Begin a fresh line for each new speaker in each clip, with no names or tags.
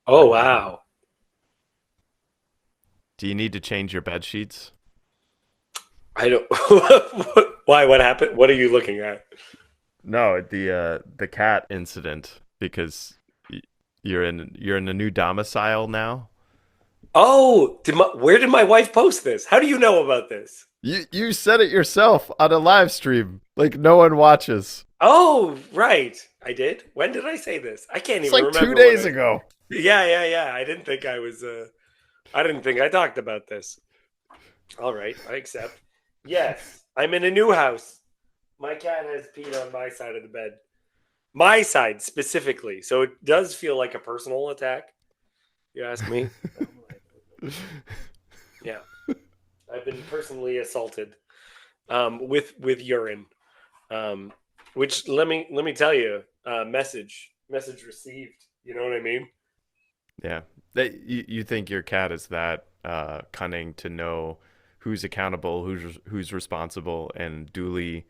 Oh, wow.
Do you need to change your bed sheets?
I don't. Why? What happened? What are you looking at?
No, the cat incident because you're in a new domicile now.
Oh, where did my wife post this? How do you know about this?
You said it yourself on a live stream, like no one watches.
Oh, right. I did. When did I say this? I can't
It's
even
like two
remember when
days
I.
ago.
Yeah, yeah, yeah. I didn't think I was. I didn't think I talked about this. All right, I accept. Yes, I'm in a new house. My cat has peed on my side of the bed. My side specifically. So it does feel like a personal attack. You ask me? Yeah, I've been personally assaulted with urine. Um, which let me tell you, message received. You know what I mean?
Yeah, you think your cat is that cunning to know who's accountable, who's responsible, and duly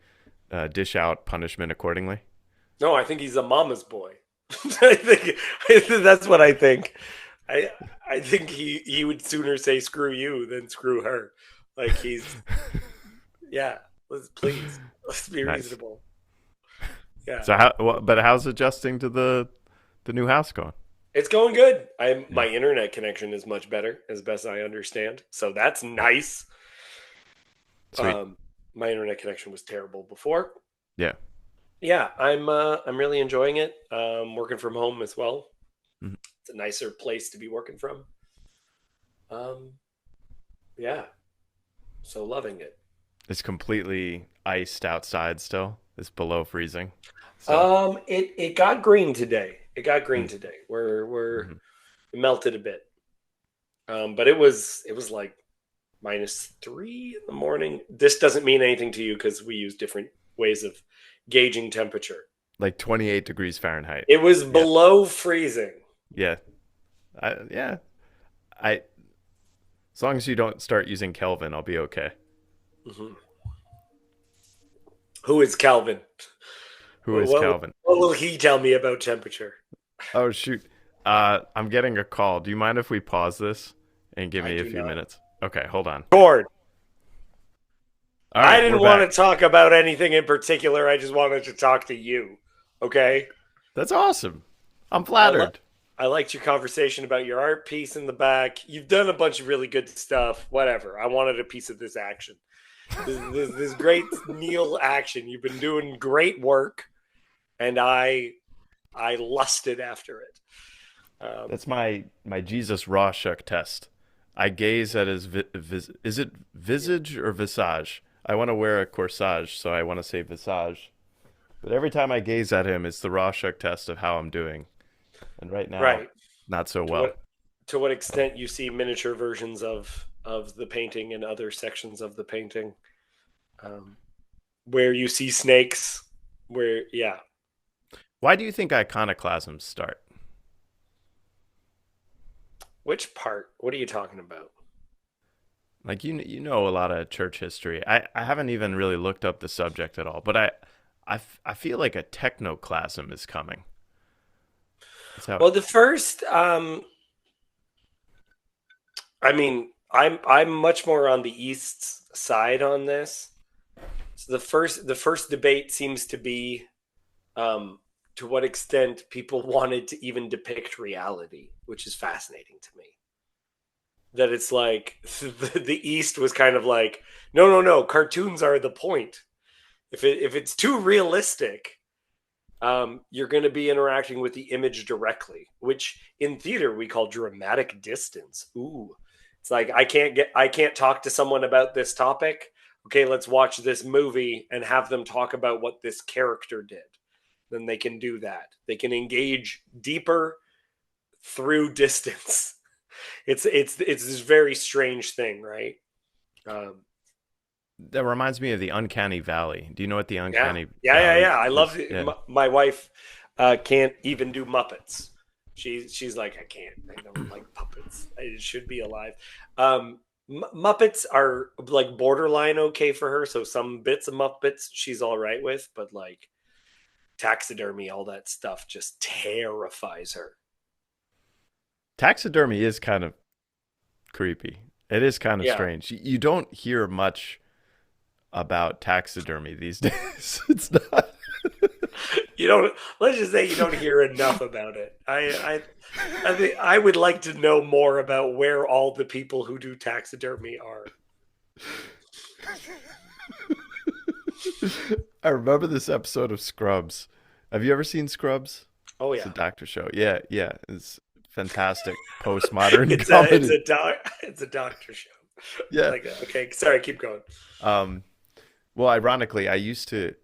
dish out punishment accordingly?
No, I think he's a mama's boy. I think that's what I think. I I think he would sooner say screw you than screw her. Like he's yeah. Let's be
Nice.
reasonable. Yeah,
So but how's adjusting to the new house going?
it's going good. I
Yeah,
my internet connection is much better, as best I understand. So that's nice.
sweet.
Um, my internet connection was terrible before.
Yeah.
Yeah, I'm really enjoying it. Working from home as well.
Mhm.
It's a nicer place to be working from. Um, yeah, so loving it.
It's completely iced outside still. It's below freezing. So,
It got green today. It got green
mm,
today. We're
mhm.
it melted a bit. But it was like -3 in the morning. This doesn't mean anything to you because we use different ways of gauging temperature.
Like 28 degrees Fahrenheit.
It was
Yeah.
below freezing.
Yeah. Yeah. I As long as you don't start using Kelvin, I'll be okay.
Mhm. Who is Calvin?
Who
What,
is
what
Kelvin?
what will he tell me about temperature?
Oh shoot. I'm getting a call. Do you mind if we pause this and give
I
me a
do
few
not.
minutes? Okay, hold on.
Cord.
All
I
right, we're
didn't want
back.
to talk about anything in particular. I just wanted to talk to you. Okay.
That's awesome. I'm
I li-
flattered.
I liked your conversation about your art piece in the back. You've done a bunch of really good stuff. Whatever. I wanted a piece of this action. This great Neal action. You've been doing great work, and I lusted after it. Um,
That's my Jesus Rorschach test. I gaze at his is it visage or visage? I want to wear a corsage, so I want to say visage. But every time I gaze at him, it's the Rorschach test of how I'm doing. And right now,
right.
not so
To
well.
what extent you see miniature versions of the painting and other sections of the painting, um, where you see snakes. Where yeah.
Why do you think iconoclasms start?
Which part? What are you talking about?
Like you know a lot of church history. I haven't even really looked up the subject at all, but I feel like a technoclasm is coming. That's how.
Well, the first, I mean, I'm much more on the East's side on this. So the first debate seems to be um, to what extent people wanted to even depict reality, which is fascinating to me. That it's like the East was kind of like, no, no, no, cartoons are the point. If it's too realistic, you're going to be interacting with the image directly, which in theater we call dramatic distance. Ooh, it's like I can't talk to someone about this topic. Okay, let's watch this movie and have them talk about what this character did. Then they can do that. They can engage deeper through distance. It's this very strange thing, right? Um,
That reminds me of the uncanny valley. Do you know what the
Yeah,
uncanny
yeah, yeah,
valley
yeah. I love
is?
it.
Yeah.
My wife can't even do Muppets. She's like, I can't. I don't like puppets. I should be alive. Muppets are like borderline okay for her. So some bits of Muppets she's all right with, but like taxidermy, all that stuff just terrifies her.
taxidermy is kind of creepy. It is kind of
Yeah.
strange. You don't hear much about taxidermy these days. It's not.
You don't, let's just say you don't hear enough about it. I think I would like to know more about where all the people who do taxidermy are.
I remember this episode of Scrubs. Have you ever seen Scrubs?
Oh
It's a
yeah.
doctor show. Yeah, yeah. It's fantastic postmodern
It's
comedy.
a it's a doctor show. I
Yeah.
like that. Okay, sorry, keep going.
Um, well, ironically, I used to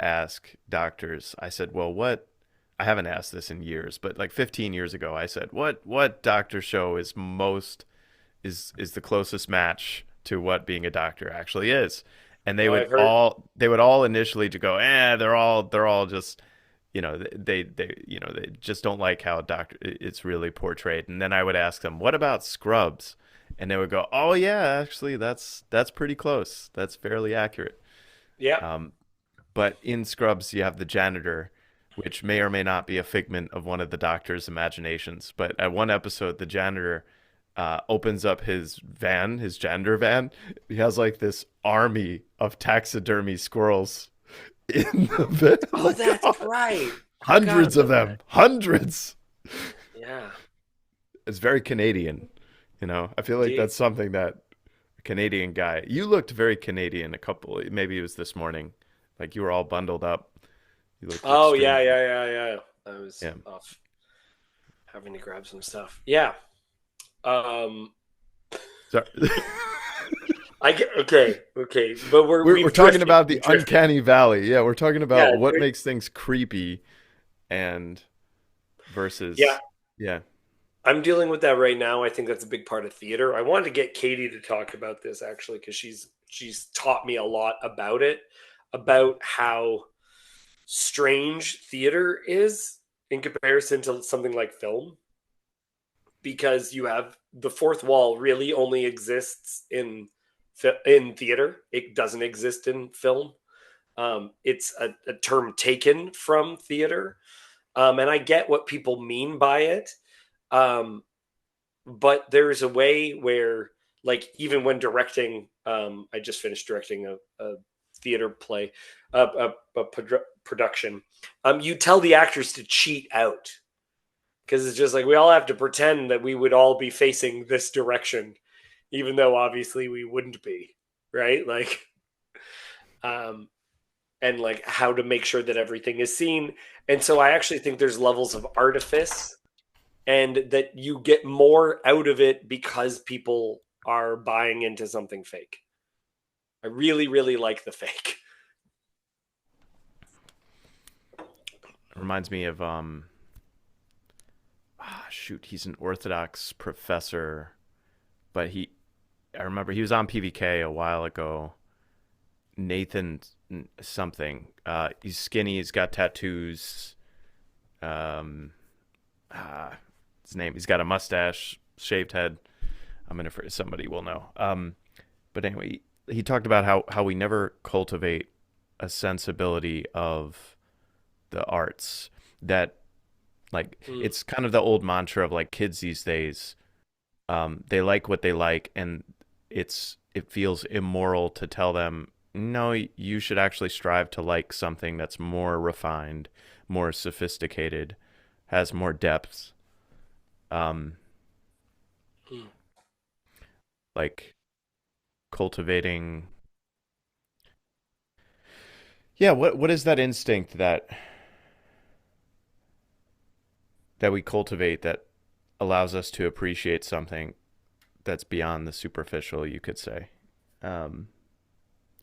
ask doctors. I said, "Well, what?" I haven't asked this in years, but like 15 years ago, I said, "What doctor show is the closest match to what being a doctor actually is?" And they
Oh,
would
I've heard.
all they would all initially to go, they're all just they just don't like how doctor it's really portrayed. And then I would ask them, "What about Scrubs?" And they would go, "Oh yeah, actually that's pretty close. That's fairly accurate."
Yeah.
Um, but in Scrubs, you have the janitor, which may or may not be a figment of one of the doctor's imaginations. But at one episode, the janitor opens up his van, his janitor van. He has like this army of taxidermy squirrels in the van.
Oh,
Like,
that's right. I forgot
hundreds of
about that.
them, hundreds.
Yeah.
It's very Canadian. I feel like
Indeed.
that's something that a Canadian guy. You looked very Canadian a couple. Maybe it was this morning. Like you were all bundled up. You looked
Oh yeah,
extremely.
yeah, yeah, yeah. I was
Yeah.
off having to grab some stuff. Yeah. Um
Sorry.
I get okay, okay. But
we're
we've
talking
drifted.
about the
We've drifted.
uncanny valley. Yeah, we're talking
Yeah,
about what makes things creepy and
yeah.
versus yeah.
I'm dealing with that right now. I think that's a big part of theater. I wanted to get Katie to talk about this actually because she's taught me a lot about it, about how strange theater is in comparison to something like film, because you have the fourth wall really only exists in theater. It doesn't exist in film. It's a term taken from theater, and I get what people mean by it. Um, but there's a way where, like, even when directing, I just finished directing a theater play, a production. You tell the actors to cheat out because it's just like we all have to pretend that we would all be facing this direction, even though obviously we wouldn't be, right? Like, um, and like how to make sure that everything is seen. And so I actually think there's levels of artifice and that you get more out of it because people are buying into something fake. I really, really like the fake.
It reminds me of shoot, he's an Orthodox professor, but I remember he was on PVK a while ago. Nathan something. He's skinny, he's got tattoos. Um ah, his name. He's got a mustache, shaved head. I'm gonna somebody will know. But anyway, he talked about how we never cultivate a sensibility of the arts. That like
Mm,
it's kind of the old mantra of like kids these days. They like what they like, and it feels immoral to tell them no. You should actually strive to like something that's more refined, more sophisticated, has more depth. Um,
mm.
like cultivating. Yeah, what is that instinct that we cultivate that allows us to appreciate something that's beyond the superficial, you could say. Um,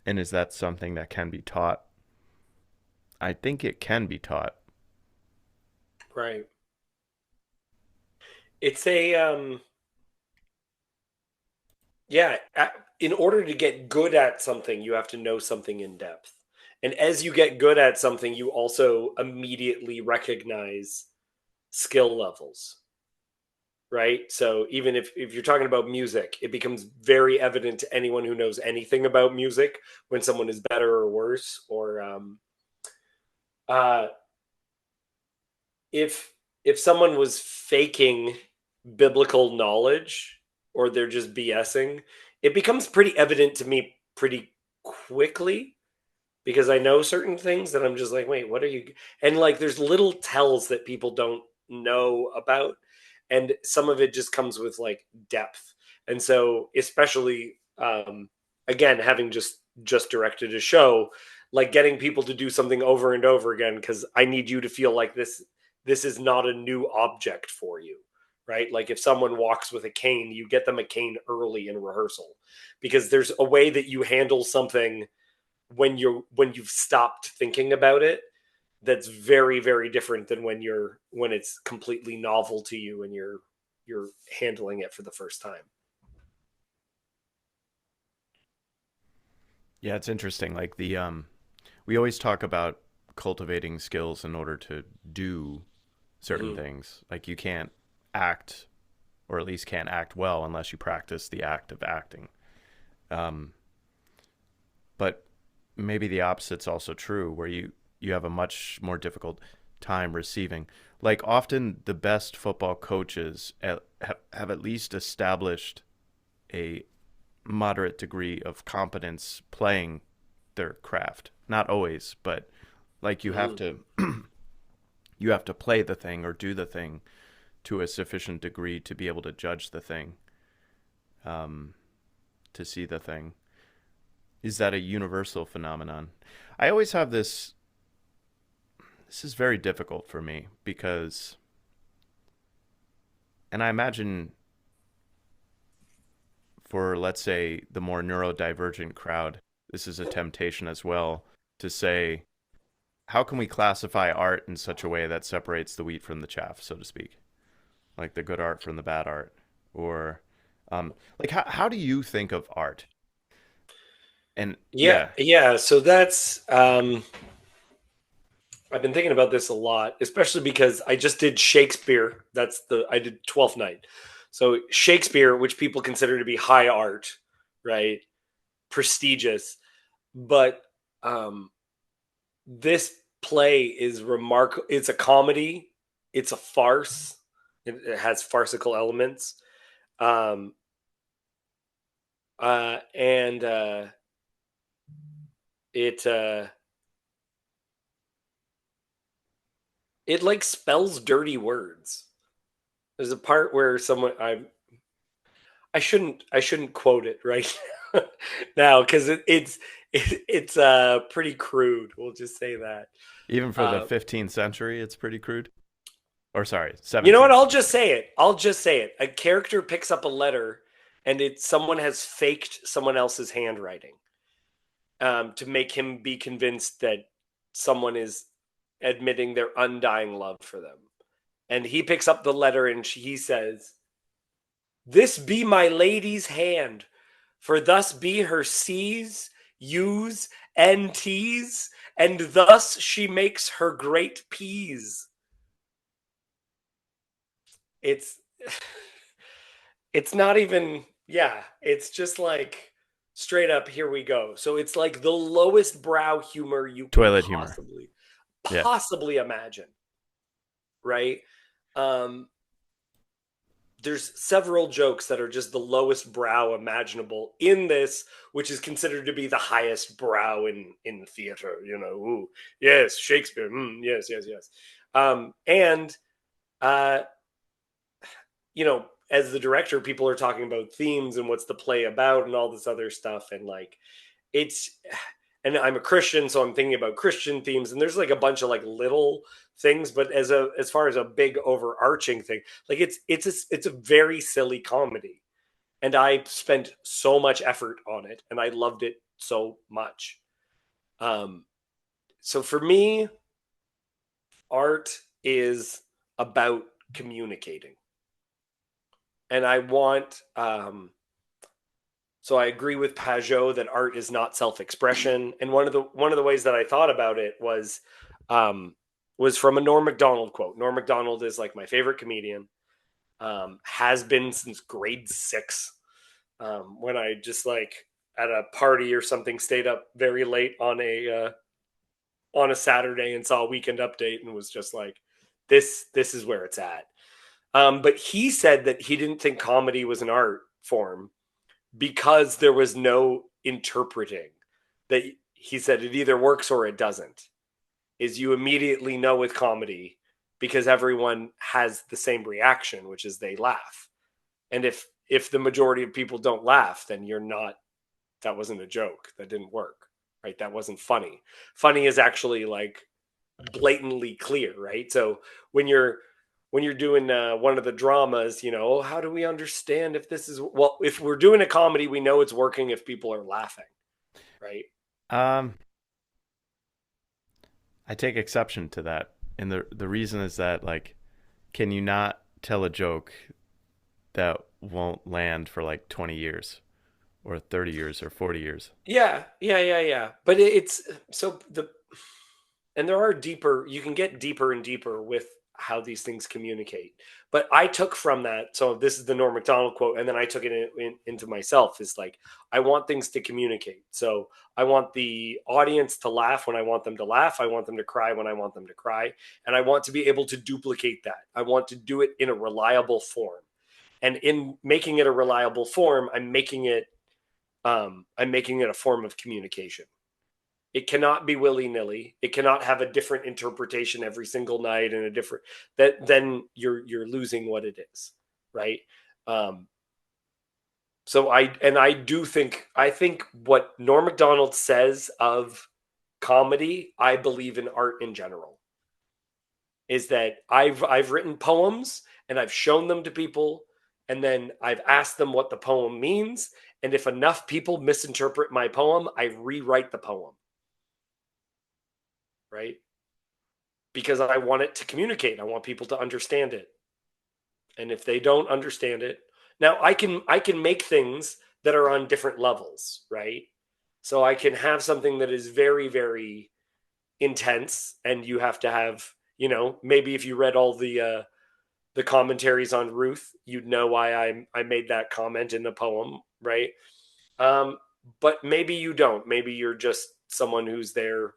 and is that something that can be taught? I think it can be taught.
Right. It's a yeah. In order to get good at something, you have to know something in depth. And as you get good at something, you also immediately recognize skill levels, right? So even if you're talking about music, it becomes very evident to anyone who knows anything about music when someone is better or worse, or uh, if someone was faking. biblical knowledge or they're just BSing, it becomes pretty evident to me pretty quickly because I know certain things that I'm just like, wait, what are you? And like, there's little tells that people don't know about, and some of it just comes with like depth. And so, especially again, having just directed a show, like getting people to do something over and over again because I need you to feel like this is not a new object for you, right? Like if someone walks with a cane, you get them a cane early in rehearsal because there's a way that you handle something when you've stopped thinking about it that's very very different than when it's completely novel to you and you're handling it for the first time.
Yeah, it's interesting. Like we always talk about cultivating skills in order to do certain
Mm-hmm.
things. Like you can't act, or at least can't act well unless you practice the act of acting. Um, but maybe the opposite's also true, where you have a much more difficult time receiving. Like often, the best football coaches have at least established a moderate degree of competence playing their craft. Not always, but like
Mm-hmm.
you have to play the thing or do the thing to a sufficient degree to be able to judge the thing, um, to see the thing. Is that a universal phenomenon? I always have this. This is very difficult for me because, and I imagine for, let's say, the more neurodivergent crowd, this is a temptation as well to say, how can we classify art in such a way that separates the wheat from the chaff, so to speak? Like the good art from the bad art? Or, like, how do you think of art? And
Yeah,
yeah,
yeah, so that's I've been thinking about this a lot, especially because I just did Shakespeare. I did 12th night. So Shakespeare, which people consider to be high art, right? Prestigious, but um this play is remarkable. It's a comedy, it's a farce, it has farcical elements. Um and it it like spells dirty words. There's a part where someone I shouldn't quote it right now because it's pretty crude. We'll just say that.
even for the
Uh,
15th century, it's pretty crude. Or sorry,
you know what?
17th
I'll just
century.
say it. I'll just say it. A character picks up a letter, and someone has faked someone else's handwriting to make him be convinced that someone is admitting their undying love for them. And he picks up the letter, and he says, "This be my lady's hand, for thus be her C's, U's, and T's, and thus she makes her great P's." It's it's not even, yeah, it's just like straight up, here we go. So it's like the lowest brow humor you can
Toilet humor. Yeah.
possibly imagine, right? Um there's several jokes that are just the lowest brow imaginable in this, which is considered to be the highest brow in theater. Ooh, yes, Shakespeare. Yes, yes, yes. And uh, as the director, people are talking about themes and what's the play about and all this other stuff, and like it's and I'm a Christian, so I'm thinking about Christian themes, and there's like a bunch of like little things, but as far as a big overarching thing, like it's a very silly comedy, and I spent so much effort on it, and I loved it so much. Um, so for me, art is about communicating, and I want so I agree with Pajot that art is not self-expression. And one of the ways that I thought about it um, was from a Norm Macdonald quote. Norm Macdonald is like my favorite comedian. Has been since grade 6. When I just like at a party or something stayed up very late on a Saturday and saw a Weekend Update and was just like, this is where it's at. But he said that he didn't think comedy was an art form because there was no interpreting. That he said it either works or it doesn't. Is you immediately know with comedy because everyone has the same reaction, which is they laugh. And if the majority of people don't laugh, then you're not, that wasn't a joke. That didn't work. Right? That wasn't funny. Funny is actually like blatantly clear, right? So when you're doing one of the dramas, how do we understand if this is, well, if we're doing a comedy, we know it's working if people are laughing, right?
Um, I take exception to that, and the reason is that like, can you not tell a joke that won't land for like 20 years or 30 years or 40 years?
Yeah. But it's so the and there are deeper, you can get deeper and deeper with how these things communicate. But I took from that, so this is the Norm Macdonald quote, and then I took it into myself, is like, I want things to communicate. So I want the audience to laugh when I want them to laugh, I want them to cry when I want them to cry, and I want to be able to duplicate that. I want to do it in a reliable form, and in making it a reliable form, I'm making it a form of communication. It cannot be willy nilly. It cannot have a different interpretation every single night and a different, that then you're losing what it is, right? Um, so I do think, I think what Norm Macdonald says of comedy, I believe in art in general. Is that I've written poems and I've shown them to people, and then I've asked them what the poem means, and if enough people misinterpret my poem, I rewrite the poem, right? Because I want it to communicate. I want people to understand it. And if they don't understand it, now I can make things that are on different levels, right? So I can have something that is very very intense, and you have to have, maybe if you read all the commentaries on Ruth, you'd know why I made that comment in the poem, right? Um, but maybe you don't. Maybe you're just someone who's there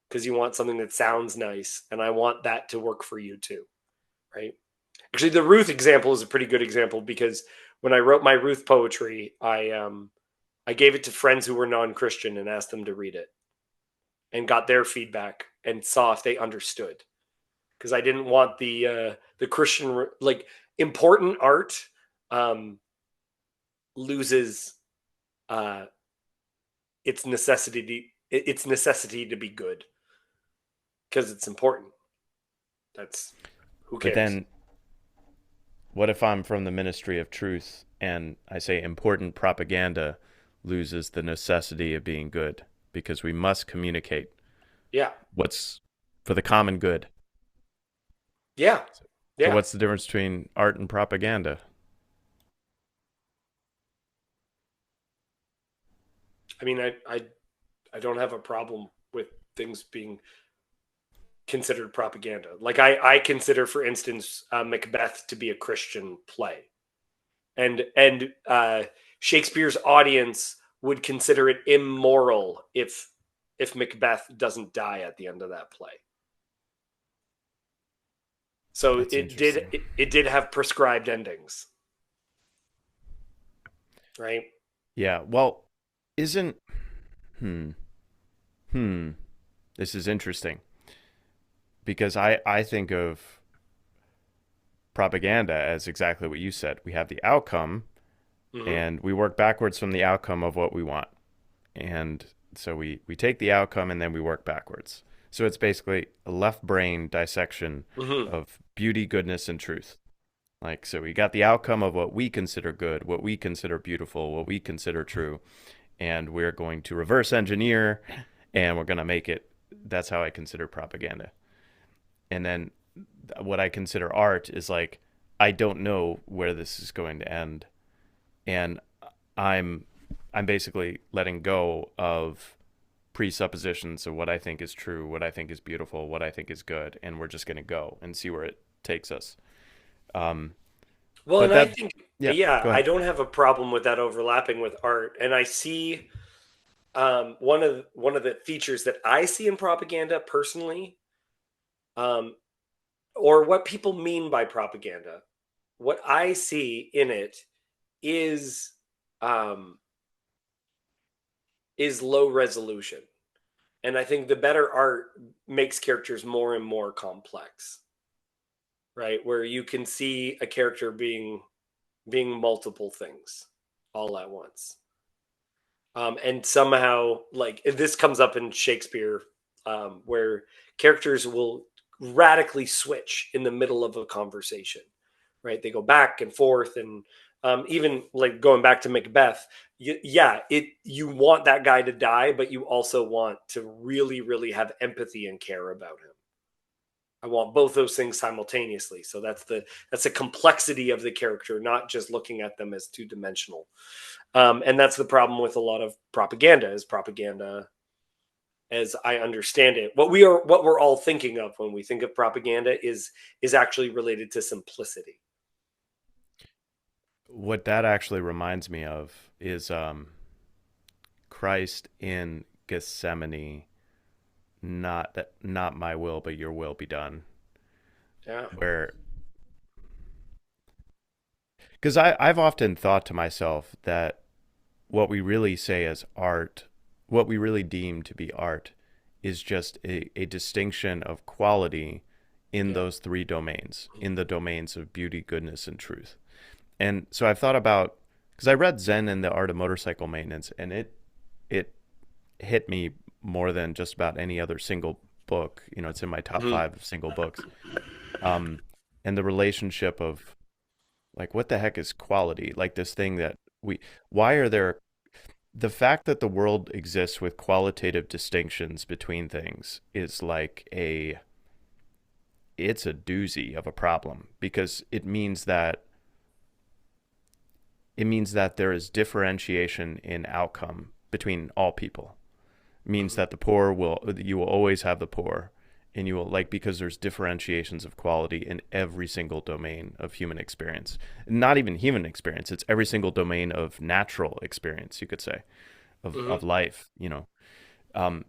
because you want something that sounds nice, and I want that to work for you too, right? Actually, the Ruth example is a pretty good example because when I wrote my Ruth poetry, I gave it to friends who were non-Christian and asked them to read it and got their feedback and saw if they understood, because I didn't want the Christian, like, important art um, loses uh, its necessity to be good because it's important. That's, who
But
cares?
then, what if I'm from the Ministry of Truth and I say important propaganda loses the necessity of being good because we must communicate
Yeah,
what's for the common good?
yeah,
So,
yeah.
what's the difference between art and propaganda?
I mean, I don't have a problem with things being considered propaganda. Like I consider, for instance, Macbeth to be a Christian play, and Shakespeare's audience would consider it immoral if Macbeth doesn't die at the end of that play. So
That's interesting.
it did have prescribed endings, right?
Yeah. Well, isn't hmm hmm this is interesting because I think of propaganda as exactly what you said. We have the outcome
Mm-hmm.
and we work backwards from the outcome of what we want. And so we take the outcome and then we work backwards. So it's basically a left brain dissection
Mm-hmm.
of beauty, goodness, and truth. Like, so we got the outcome of what we consider good, what we consider beautiful, what we consider true, and we're going to reverse engineer and we're going to make it. That's how I consider propaganda. And then what I consider art is like, I don't know where this is going to end. And I'm I'm basically letting go of presuppositions of what I think is true, what I think is beautiful, what I think is good, and we're just going to go and see where it takes us. Um,
Well,
but
and I
that,
think,
yeah,
yeah,
go
I
ahead.
don't have a problem with that overlapping with art, and I see one of the features that I see in propaganda personally, um, or what people mean by propaganda. what I see in it is um, is low resolution, and I think the better art makes characters more and more complex, right? Where you can see a character being multiple things all at once. And somehow, like this comes up in Shakespeare, where characters will radically switch in the middle of a conversation, right? They go back and forth, and even like going back to Macbeth, yeah, it you want that guy to die, but you also want to really, really have empathy and care about him. I want both those things simultaneously. So that's the complexity of the character, not just looking at them as two dimensional. And that's the problem with a lot of propaganda. Is propaganda, as I understand it, what we're all thinking of when we think of propaganda is actually related to simplicity.
What that actually reminds me of is Christ in Gethsemane, not my will, but your will be done.
Yeah.
Where, because I've often thought to myself that what we really say as art, what we really deem to be art, is just a distinction of quality in
Yeah.
those three domains, in the domains of beauty, goodness, and truth. And so I've thought about, because I read Zen and the Art of Motorcycle Maintenance, and it hit me more than just about any other single book. You know, it's in my top
Mm-hmm.
five of single books. Um, and the relationship of like, what the heck is quality? Like this thing that we, why are there, the fact that the world exists with qualitative distinctions between things is like it's a doozy of a problem because it means that there is differentiation in outcome between all people. It means that the poor will you will always have the poor, and you will like because there's differentiations of quality in every single domain of human experience. Not even human experience, it's every single domain of natural experience, you could say, of
Mm-hmm.
life, you know.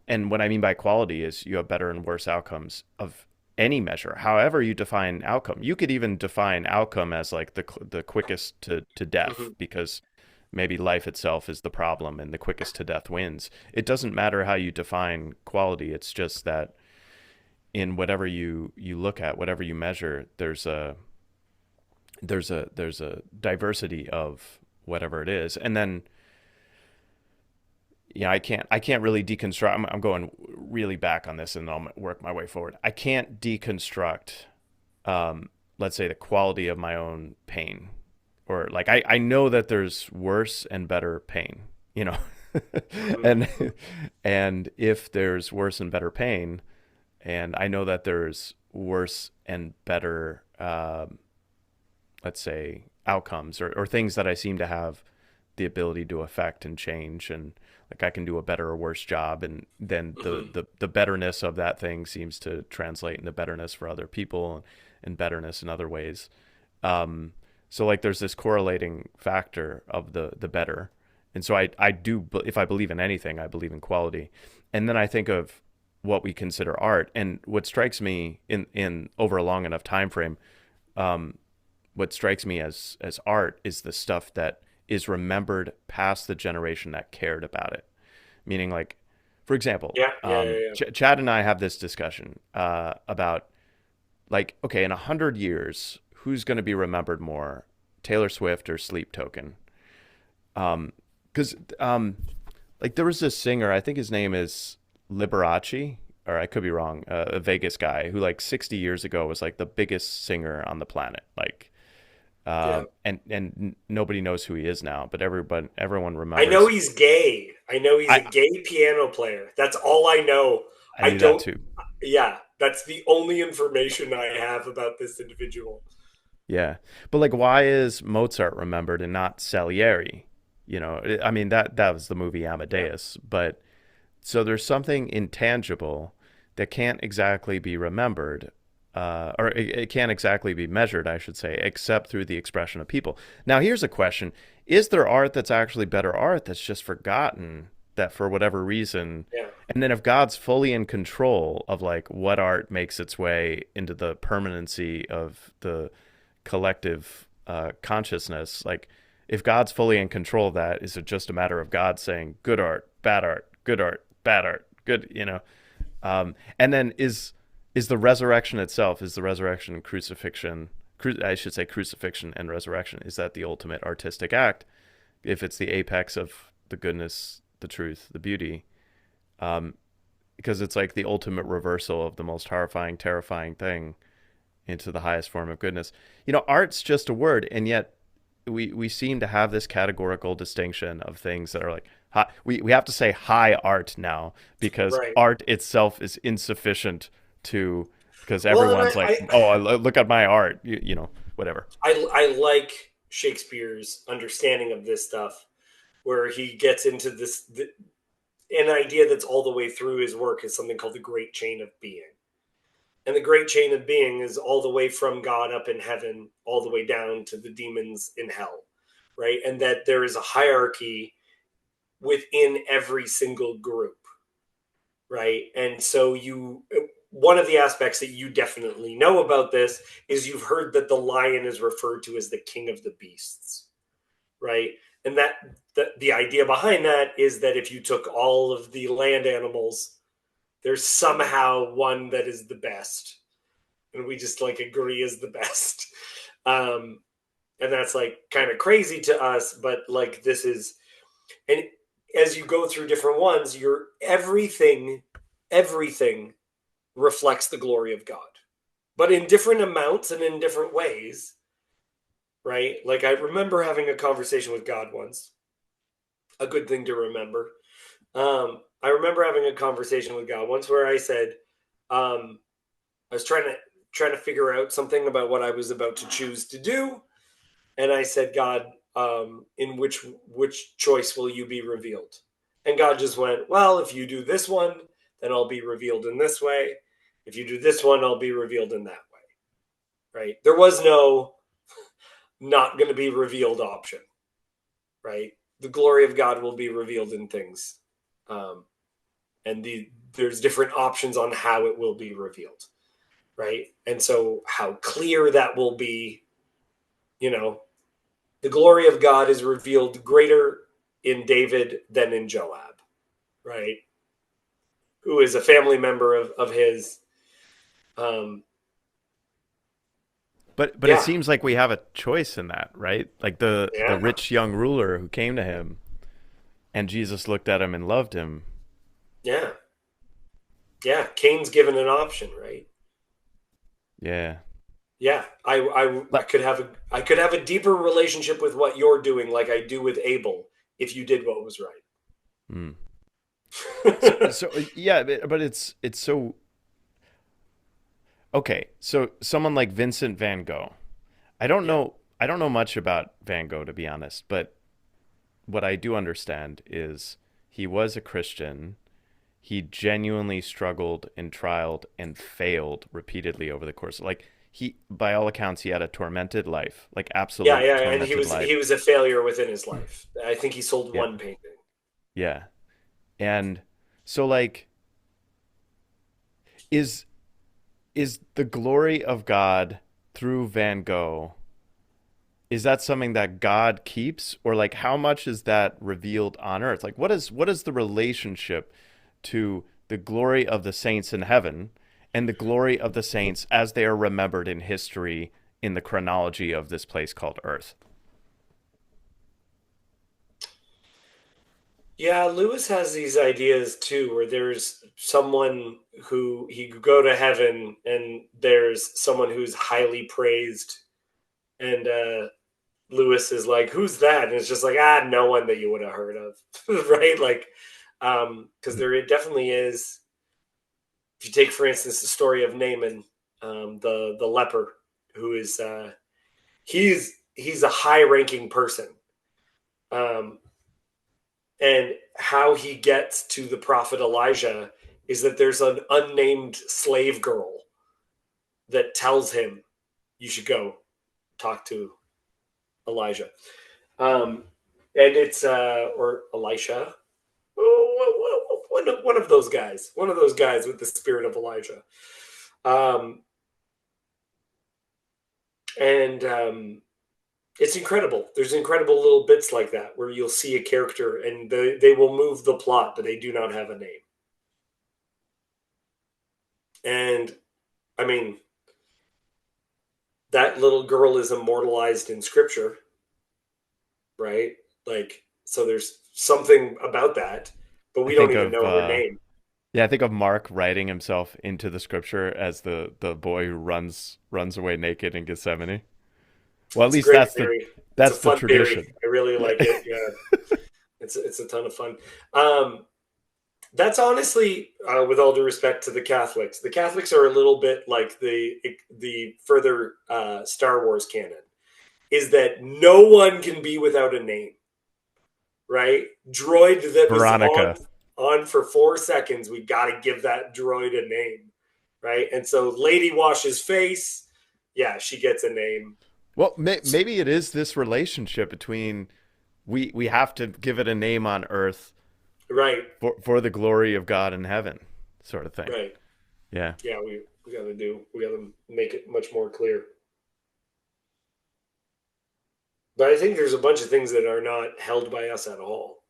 And what I mean by quality is you have better and worse outcomes of any measure, however you define outcome. You could even define outcome as like the quickest to death
Mm-hmm.
because maybe life itself is the problem and the quickest to death wins. It doesn't matter how you define quality. It's just that in whatever you look at, whatever you measure, there's a diversity of whatever it is. And then yeah, I can't really deconstruct. I'm going really back on this, and I'll work my way forward. I can't deconstruct, let's say, the quality of my own pain, or like I know that there's worse and better pain, you know,
Mm-hmm.
and and if there's worse and better pain, and I know that there's worse and better, let's say, outcomes or things that I seem to have the ability to affect and change, and like I can do a better or worse job, and then the
Mm-hmm.
the, the betterness of that thing seems to translate into betterness for other people and betterness in other ways. um, so like there's this correlating factor of the better, and so I do, if I believe in anything, I believe in quality. And then I think of what we consider art, and what strikes me in over a long enough time frame, um, what strikes me as art is the stuff that is remembered past the generation that cared about it. Meaning, like, for example,
Yeah. Yeah. Yeah.
Chad and I have this discussion about like, okay, in 100 years, who's going to be remembered more, Taylor Swift or Sleep Token? Because like there was this singer, I think his name is Liberace, or I could be wrong, a Vegas guy who like 60 years ago was like the biggest singer on the planet, like
Yeah. Yeah.
and nobody knows who he is now, but everyone
I know
remembers.
he's gay. I know he's a
I
gay piano player. That's all I know.
I
I
knew that
don't.
too.
Yeah, that's the only information I have about this individual.
Yeah, but like, why is Mozart remembered and not Salieri? You know, I mean that was the movie
Yeah.
Amadeus, but so there's something intangible that can't exactly be remembered, or it can't exactly be measured, I should say, except through the expression of people. Now, here's a question: is there art that's actually better art that's just forgotten, that for whatever reason?
Yeah.
And then if God's fully in control of like what art makes its way into the permanency of the collective consciousness. Like, if God's fully in control of that, is it just a matter of God saying good art, good art, bad art, good, you know? And then is the resurrection itself, is the resurrection and crucifixion, I should say crucifixion and resurrection, is that the ultimate artistic act? If it's the apex of the goodness, the truth, the beauty, um, because it's like the ultimate reversal of the most horrifying, terrifying thing into the highest form of goodness. You know, art's just a word, and yet we seem to have this categorical distinction of things that are like high, we have to say high art now because
Right.
art itself is insufficient to, because
Well, and
everyone's like, oh, look at my art, you know, whatever.
I like Shakespeare's understanding of this stuff, where he gets into an idea that's all the way through his work is something called the Great Chain of Being. And the Great Chain of Being is all the way from God up in heaven, all the way down to the demons in hell, right? And that there is a hierarchy within every single group, right? And so one of the aspects that you definitely know about this is you've heard that the lion is referred to as the king of the beasts, right? And that the idea behind that is that if you took all of the land animals, there's somehow one that is the best, and we just like agree is the best. um and that's like kind of crazy to us, but like this is, and as you go through different ones, you're everything reflects the glory of God, but in different amounts and in different ways, right? Like I remember having a conversation with God once, a good thing to remember. I remember having a conversation with God once where I said, I was trying to figure out something about what I was about to choose to do, and I said, God, in which choice will you be revealed? And God just went, well, if you do this one, then I'll be revealed in this way. If you do this one, I'll be revealed in that way. Right? There was no not going to be revealed option. Right? The glory of God will be revealed in things, um, and there's different options on how it will be revealed. Right? And so, how clear that will be, you know, the glory of God is revealed greater in David than in Joab, right? Who is a family member of his. Um,
But it
yeah,
seems like we have a choice in that, right? Like the
yeah,
rich young ruler who came to him, and Jesus looked at him and loved him.
yeah, yeah. Cain's given an option, right?
Yeah.
Yeah, I could have a deeper relationship with what you're doing, like I do with Abel, if you did what was
Mm.
right.
So yeah, but it's so okay. So someone like Vincent Van Gogh.
Yeah,
I don't know much about Van Gogh, to be honest, but what I do understand is he was a Christian. He genuinely struggled and trialed and failed repeatedly over the course. Like, he, by all accounts, he had a tormented life, like
yeah,
absolute
yeah. And
tormented
he
life.
was a failure within his life. I think he sold
Yeah.
one painting.
Yeah. And so, like, is the glory of God through Van Gogh, is that something that God keeps, or like how much is that revealed on earth? Like, what is the relationship to the glory of the saints in heaven and the glory of the saints as they are remembered in history in the chronology of this place called earth?
Yeah, Lewis has these ideas too, where there's someone who he could go to heaven, and there's someone who's highly praised, and Lewis is like, "Who's that?" And it's just like, no one that you would have heard of, right? Like, because there definitely is. If you take, for instance, the story of Naaman, the leper, who is he's a high ranking person. Um, And how he gets to the prophet Elijah is that there's an unnamed slave girl that tells him, you should go talk to Elijah. Um, and it's, or Elisha, one of those guys, one of those guys with the spirit of Elijah. Um, and It's incredible. There's incredible little bits like that where you'll see a character and they will move the plot, but they do not have a name. And I mean, that little girl is immortalized in scripture, right? Like, so there's something about that, but
I
we don't
think
even
of
know her name.
yeah, I think of Mark writing himself into the scripture as the boy who runs away naked in Gethsemane. Well, at
It's a
least
great theory. It's a
that's the
fun theory.
tradition.
I really
Yeah.
like it. Yeah, it's a ton of fun. Um, that's honestly, with all due respect to the Catholics are a little bit like the further Star Wars canon. Is that no one can be without a name, right? Droid that was
Veronica.
on for 4 seconds. We got to give that droid a name, right? And so Lady Wash's face, yeah, she gets a name,
Well, maybe it is this relationship between we have to give it a name on earth
right?
for the glory of God in heaven, sort of thing.
Right.
Yeah.
Yeah, we got to make it much more clear. But I think there's a bunch of things that are not held by us at all,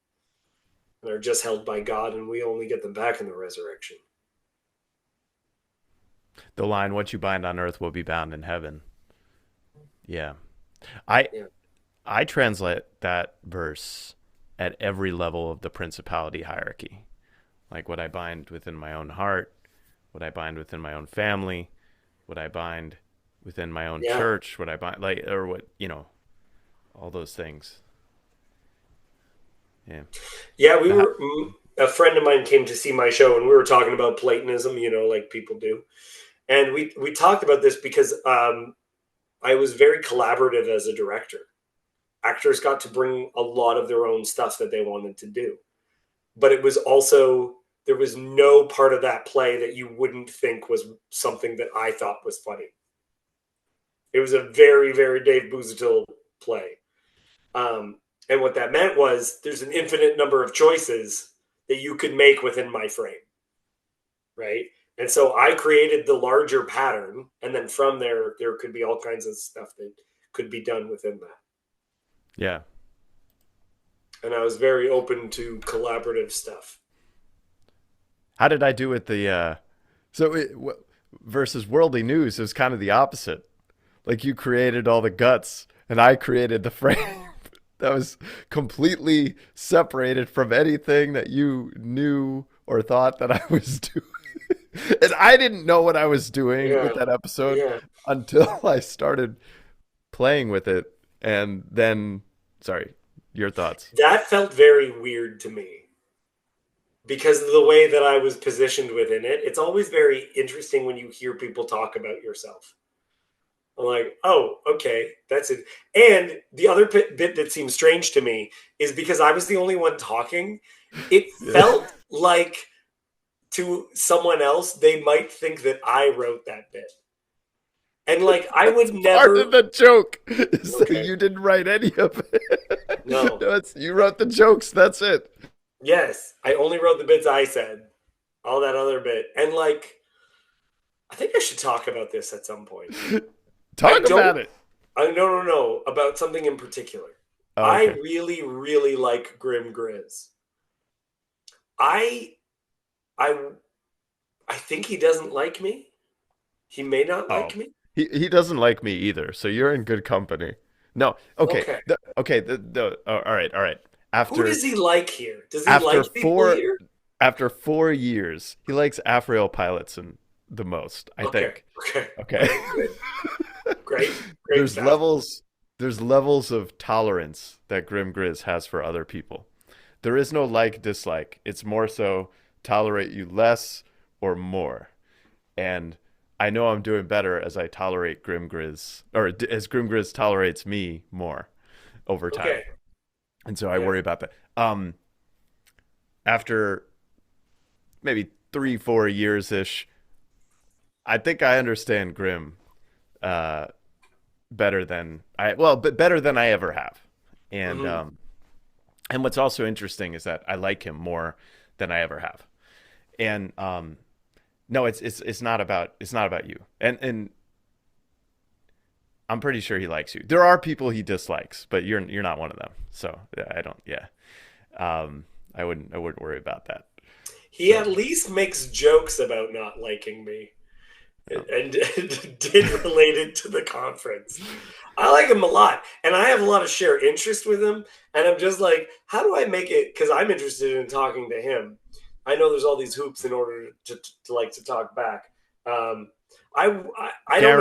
and are just held by God, and we only get them back in the resurrection.
The line "What you bind on earth will be bound in heaven." Yeah. I
Yeah.
I translate that verse at every level of the principality hierarchy. Like what I bind within my own heart, what I bind within my own family, what I bind within my own
Yeah.
church, what I bind like or what, all those things. Yeah.
Yeah,
The,
a friend of mine came to see my show and we were talking about Platonism, like people do. And we talked about this because I was very collaborative as a director. Actors got to bring a lot of their own stuff that they wanted to do. But it was also there was no part of that play that you wouldn't think was something that I thought was funny. It was a very, very Dave Buzatil play. And what that meant was there's an infinite number of choices that you could make within my frame, right? And so I created the larger pattern, and then from there could be all kinds of stuff that could be done within that.
yeah.
And I was very open to collaborative stuff.
How did I do with the so it, versus worldly news? It was kind of the opposite. Like you created all the guts, and I created the frame. That was completely separated from anything that you knew or thought that I was doing. And I didn't know what I was doing
Yeah,
with that episode
yeah.
until I started playing with it. And then, sorry, your thoughts.
That felt very weird to me because of the way that I was positioned within it. It's always very interesting when you hear people talk about yourself. I'm like, oh, okay, that's it. And the other bit that seems strange to me is because I was the only one talking, it
Yeah.
felt like to someone else, they might think that I wrote that bit. And like, I
That's
would
part of
never,
the joke. Is that
okay,
you didn't write any of it.
no,
No, you wrote the jokes. That's it.
yes, I only wrote the bits I said, all that other bit. And like, I think I should talk about this at some point. I
Talk
don't,
about it.
no, about something in particular.
Oh,
I
okay.
really, really like Grim Grizz. I I I think he doesn't like me. He may not
Oh,
like me.
he doesn't like me either. So you're in good company. No, okay,
Okay.
okay. Oh, all right, all right.
Who
After
does he like here? Does he
after
like people
four
here?
after 4 years, he likes Afriel Pilotson the most. I
Okay.
think.
Okay. All
Okay.
right. Good. Great. Great
there's
stuff.
levels. There's levels of tolerance that Grim Grizz has for other people. There is no like dislike. It's more so tolerate you less or more. And I know I'm doing better as I tolerate Grim Grizz, or as Grim Grizz tolerates me more over time.
Okay.
And so I
Yeah.
worry about that. After maybe 3, 4 years ish, I think I understand Grim uh, better than but better than I ever have. And
Hmm.
what's also interesting is that I like him more than I ever have. And no, it's not about you. And I'm pretty sure he likes you. There are people he dislikes, but you're not one of them. So I don't. Yeah. I wouldn't worry about that.
He
So
at least makes jokes about not liking me,
um,
and did relate it to the conference. I like him a lot, and I have a lot of shared interest with him. And I'm just like, how do I make it? Because I'm interested in talking to him. I know there's all these hoops in order to like to talk back. Um, I don't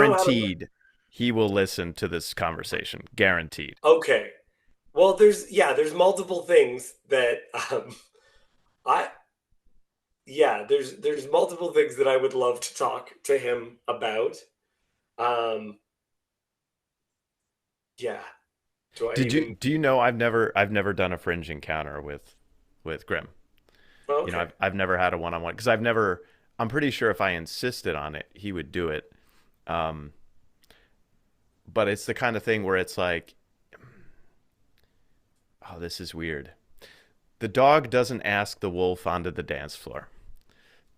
know how to.
guaranteed, he will listen to this conversation. Guaranteed.
Okay, well, there's multiple things that I there's multiple things that I would love to talk to him about. Um, yeah, do I
Did you
even?
do you know I've never done a fringe encounter with Grim. You know,
Okay.
I've never had a one on one because I'm pretty sure if I insisted on it, he would do it. Um, but it's the kind of thing where it's like, oh, this is weird. The dog doesn't ask the wolf onto the dance floor.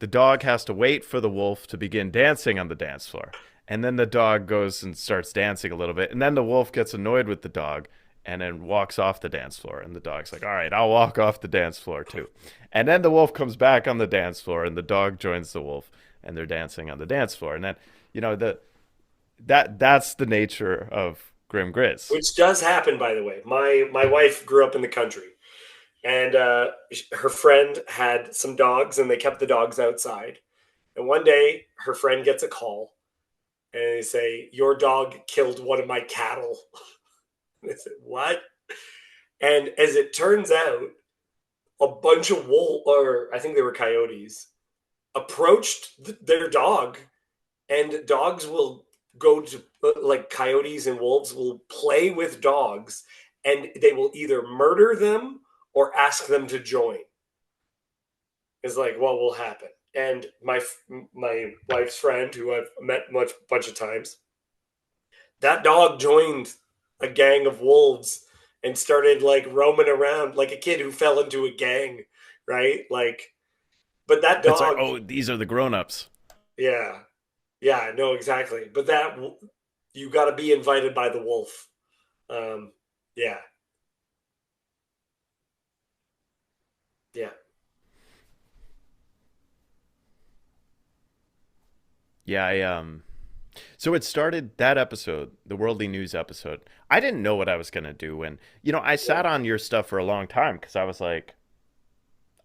The dog has to wait for the wolf to begin dancing on the dance floor. And then the dog goes and starts dancing a little bit. And then the wolf gets annoyed with the dog and then walks off the dance floor. And the dog's like, all right, I'll walk off the dance floor too. And then the wolf comes back on the dance floor and the dog joins the wolf and they're dancing on the dance floor. And then, you know, that's the nature of Grim Grizz.
Which does happen, by the way. My wife grew up in the country, and her friend had some dogs, and they kept the dogs outside. And one day, her friend gets a call, and they say, "Your dog killed one of my cattle." And I said, "What?" And as it turns out, a bunch of wolf, or I think they were coyotes, approached their dog, and dogs will go to like coyotes and wolves will play with dogs, and they will either murder them or ask them to join. Is like what will happen. And my wife's friend, who I've met much bunch of times, that dog joined a gang of wolves and started like roaming around like a kid who fell into a gang, right? Like, but that
It's like,
dog,
oh, these are the grown-ups.
yeah, yeah, no, exactly. But that you got to be invited by the wolf. Um, yeah, yeah,
Yeah, so it started that episode, the worldly news episode. I didn't know what I was going to do. And, you know, I
yeah.
sat on your stuff for a long time because I was like,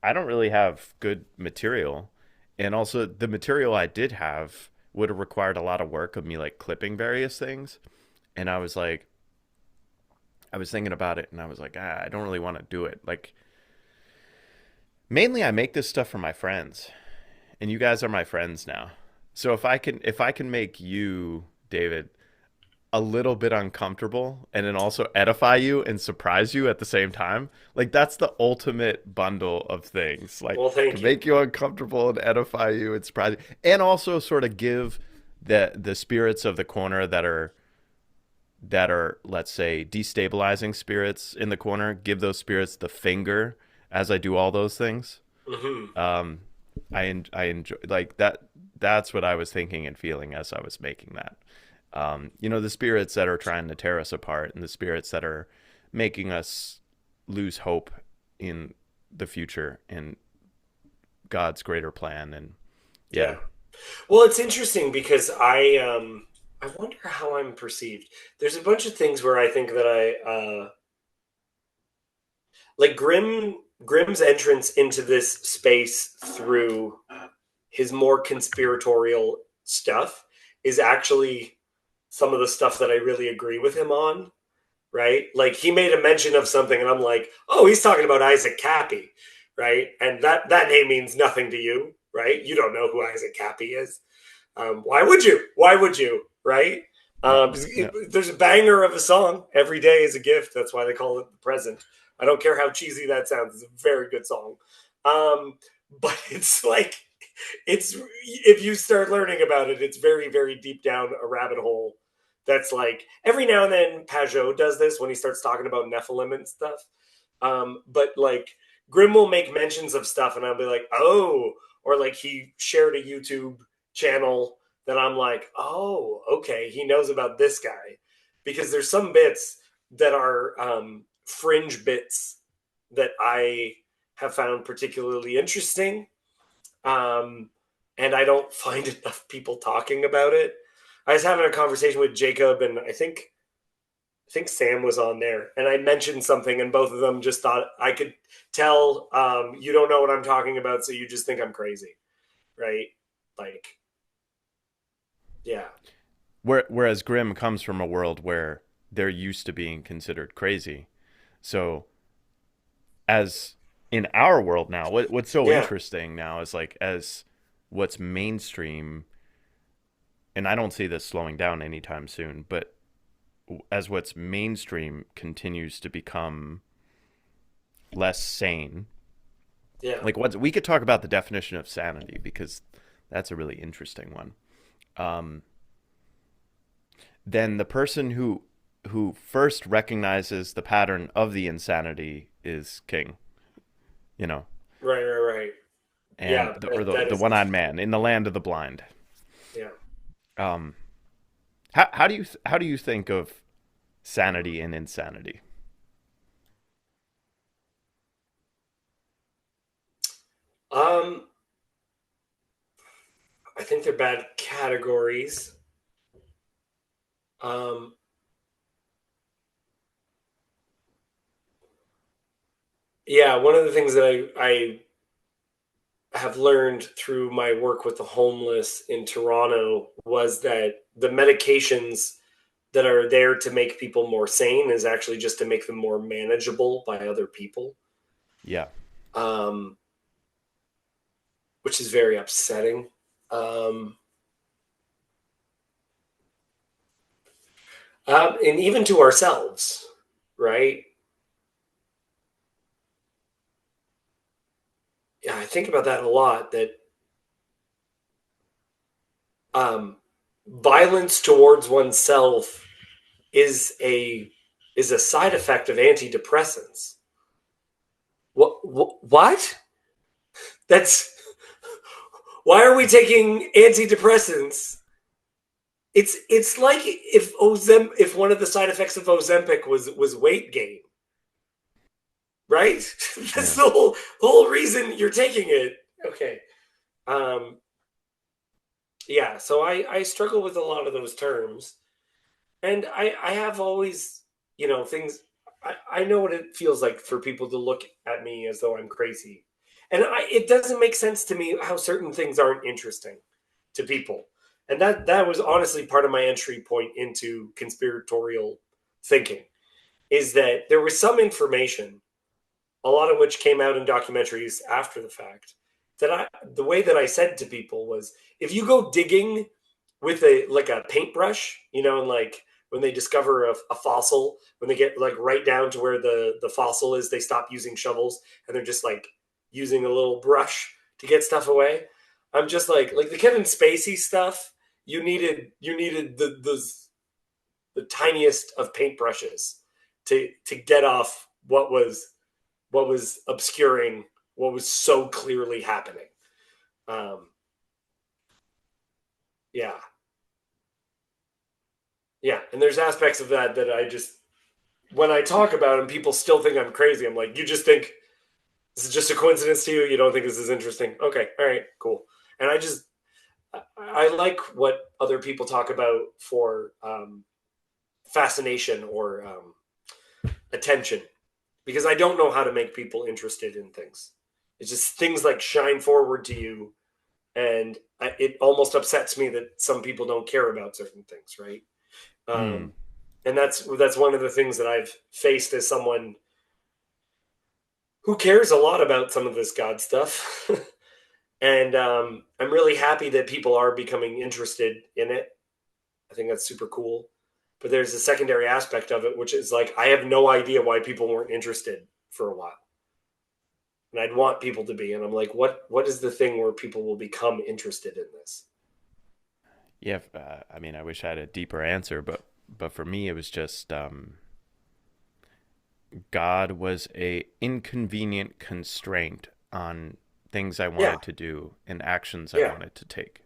I don't really have good material. And also, the material I did have would have required a lot of work of me, like clipping various things. And I was like, I was thinking about it and I was like, I don't really want to do it. Like, mainly I make this stuff for my friends, and you guys are my friends now. So if I can make you, David, a little bit uncomfortable and then also edify you and surprise you at the same time, like that's the ultimate bundle of things. Like
Well,
to
thank you.
make you uncomfortable and edify you and surprise you, and also sort of give the spirits of the corner that are, let's say, destabilizing spirits in the corner, give those spirits the finger as I do all those things.
Hmm.
um I enjoy like that. That's what I was thinking and feeling as I was making that. You know, the spirits that are trying to tear us apart and the spirits that are making us lose hope in the future and God's greater plan. And yeah.
Yeah. Well, it's interesting because I wonder how I'm perceived. There's a bunch of things where I think that like Grimm's entrance into this space through his more conspiratorial stuff is actually some of the stuff that I really agree with him on, right? Like he made a mention of something and I'm like, "Oh, he's talking about Isaac Cappy." Right? And that name means nothing to you, right? You don't know who Isaac Cappy is. Why would you? Why would you? Right?
Yeah. Yeah.
There's a banger of a song. Every day is a gift. That's why they call it the present. I don't care how cheesy that sounds. It's a very good song. Um, but it's like it's if you start learning about it, it's very very deep down a rabbit hole. That's like every now and then Pajot does this when he starts talking about Nephilim and stuff. But like Grim will make mentions of stuff, and I'll be like, oh, or like he shared a YouTube channel that I'm like, oh, okay, he knows about this guy. because there's some bits that are fringe bits that I have found particularly interesting, um, and I don't find enough people talking about it. I was having a conversation with Jacob, and I think Sam was on there, and I mentioned something, and both of them just thought I could tell you don't know what I'm talking about, so you just think I'm crazy, right? Like, yeah,
Whereas Grimm comes from a world where they're used to being considered crazy. So as in our world now, what's so
yeah,
interesting now is like as what's mainstream, and I don't see this slowing down anytime soon, but as what's mainstream continues to become less sane,
yeah,
like what we could talk about the definition of sanity because that's a really interesting one. Um, then the person who first recognizes the pattern of the insanity is king, you know,
right, right, right.
and
Yeah,
or
that
the
is
one-eyed
interesting.
man in the land of the blind.
Yeah.
Um, how do you think of sanity and insanity?
Um, I think they're bad categories. Um, yeah, one of the things that I have learned through my work with the homeless in Toronto was that the medications that are there to make people more sane is actually just to make them more manageable by other people,
Yeah.
um, which is very upsetting. Um, and even to ourselves, right? Yeah, I think about that a lot. That um, violence towards oneself is a is a side effect of antidepressants. What? That's why are we taking antidepressants? It's like if one of the side effects of Ozempic was weight gain, right? That's
Yeah.
the whole reason you're taking it. Okay. Um, yeah. So I struggle with a lot of those terms, and I have always things. I know what it feels like for people to look at me as though I'm crazy, and it doesn't make sense to me how certain things aren't interesting to people. And that was honestly part of my entry point into conspiratorial thinking, is that there was some information, a lot of which came out in documentaries after the fact, that the way that I said to people was, if you go digging with a paintbrush, and like when they discover a fossil, when they get like right down to where the fossil is, they stop using shovels and they're just like using a little brush to get stuff away. I'm just like the Kevin Spacey stuff. You needed the tiniest of paintbrushes to get off what was obscuring what was so clearly happening. Um, yeah, yeah, and there's aspects of that I just, when I talk about them, people still think I'm crazy. I'm like, you just think this is just a coincidence to you? You don't think this is interesting? Okay, all right, cool. And I like what other people talk about for fascination or attention, because I don't know how to make people interested in things. It's just things like shine forward to you, and it almost upsets me that some people don't care about certain things, right?
Hmm.
Um, and that's one of the things that I've faced as someone who cares a lot about some of this God stuff. And I'm really happy that people are becoming interested in it. I think that's super cool. But there's a secondary aspect of it, which is like, I have no idea why people weren't interested for a while. And I'd want people to be. And I'm like, what is the thing where people will become interested in this?
Yeah. I mean, I wish I had a deeper answer, but for me, it was just God was a inconvenient constraint on things I
Yeah,
wanted to do and actions I
yeah.
wanted to take.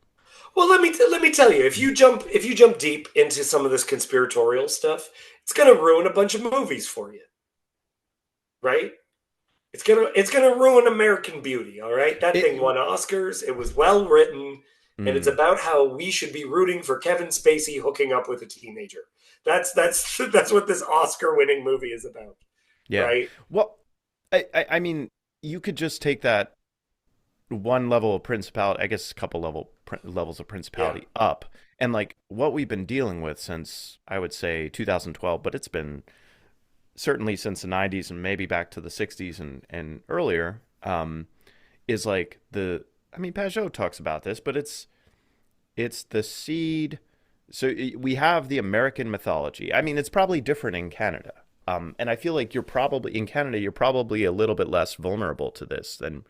Well, let me tell you, if you jump deep into some of this conspiratorial stuff, it's going to ruin a bunch of movies for you, right? It's gonna ruin American Beauty. All right, that
It,
thing won Oscars. It was well written, and it's
mm,
about how we should be rooting for Kevin Spacey hooking up with a teenager. That's what this Oscar-winning movie is about,
yeah.
right?
Well, I mean, you could just take that one level of principality, I guess a couple levels of
Yeah.
principality up, and like what we've been dealing with since I would say 2012, but it's been certainly since the 90s and maybe back to the 60s and earlier, is like the I mean Pajot talks about this, but it's the seed. So we have the American mythology. I mean, it's probably different in Canada. And I feel like you're probably in Canada, you're probably a little bit less vulnerable to this than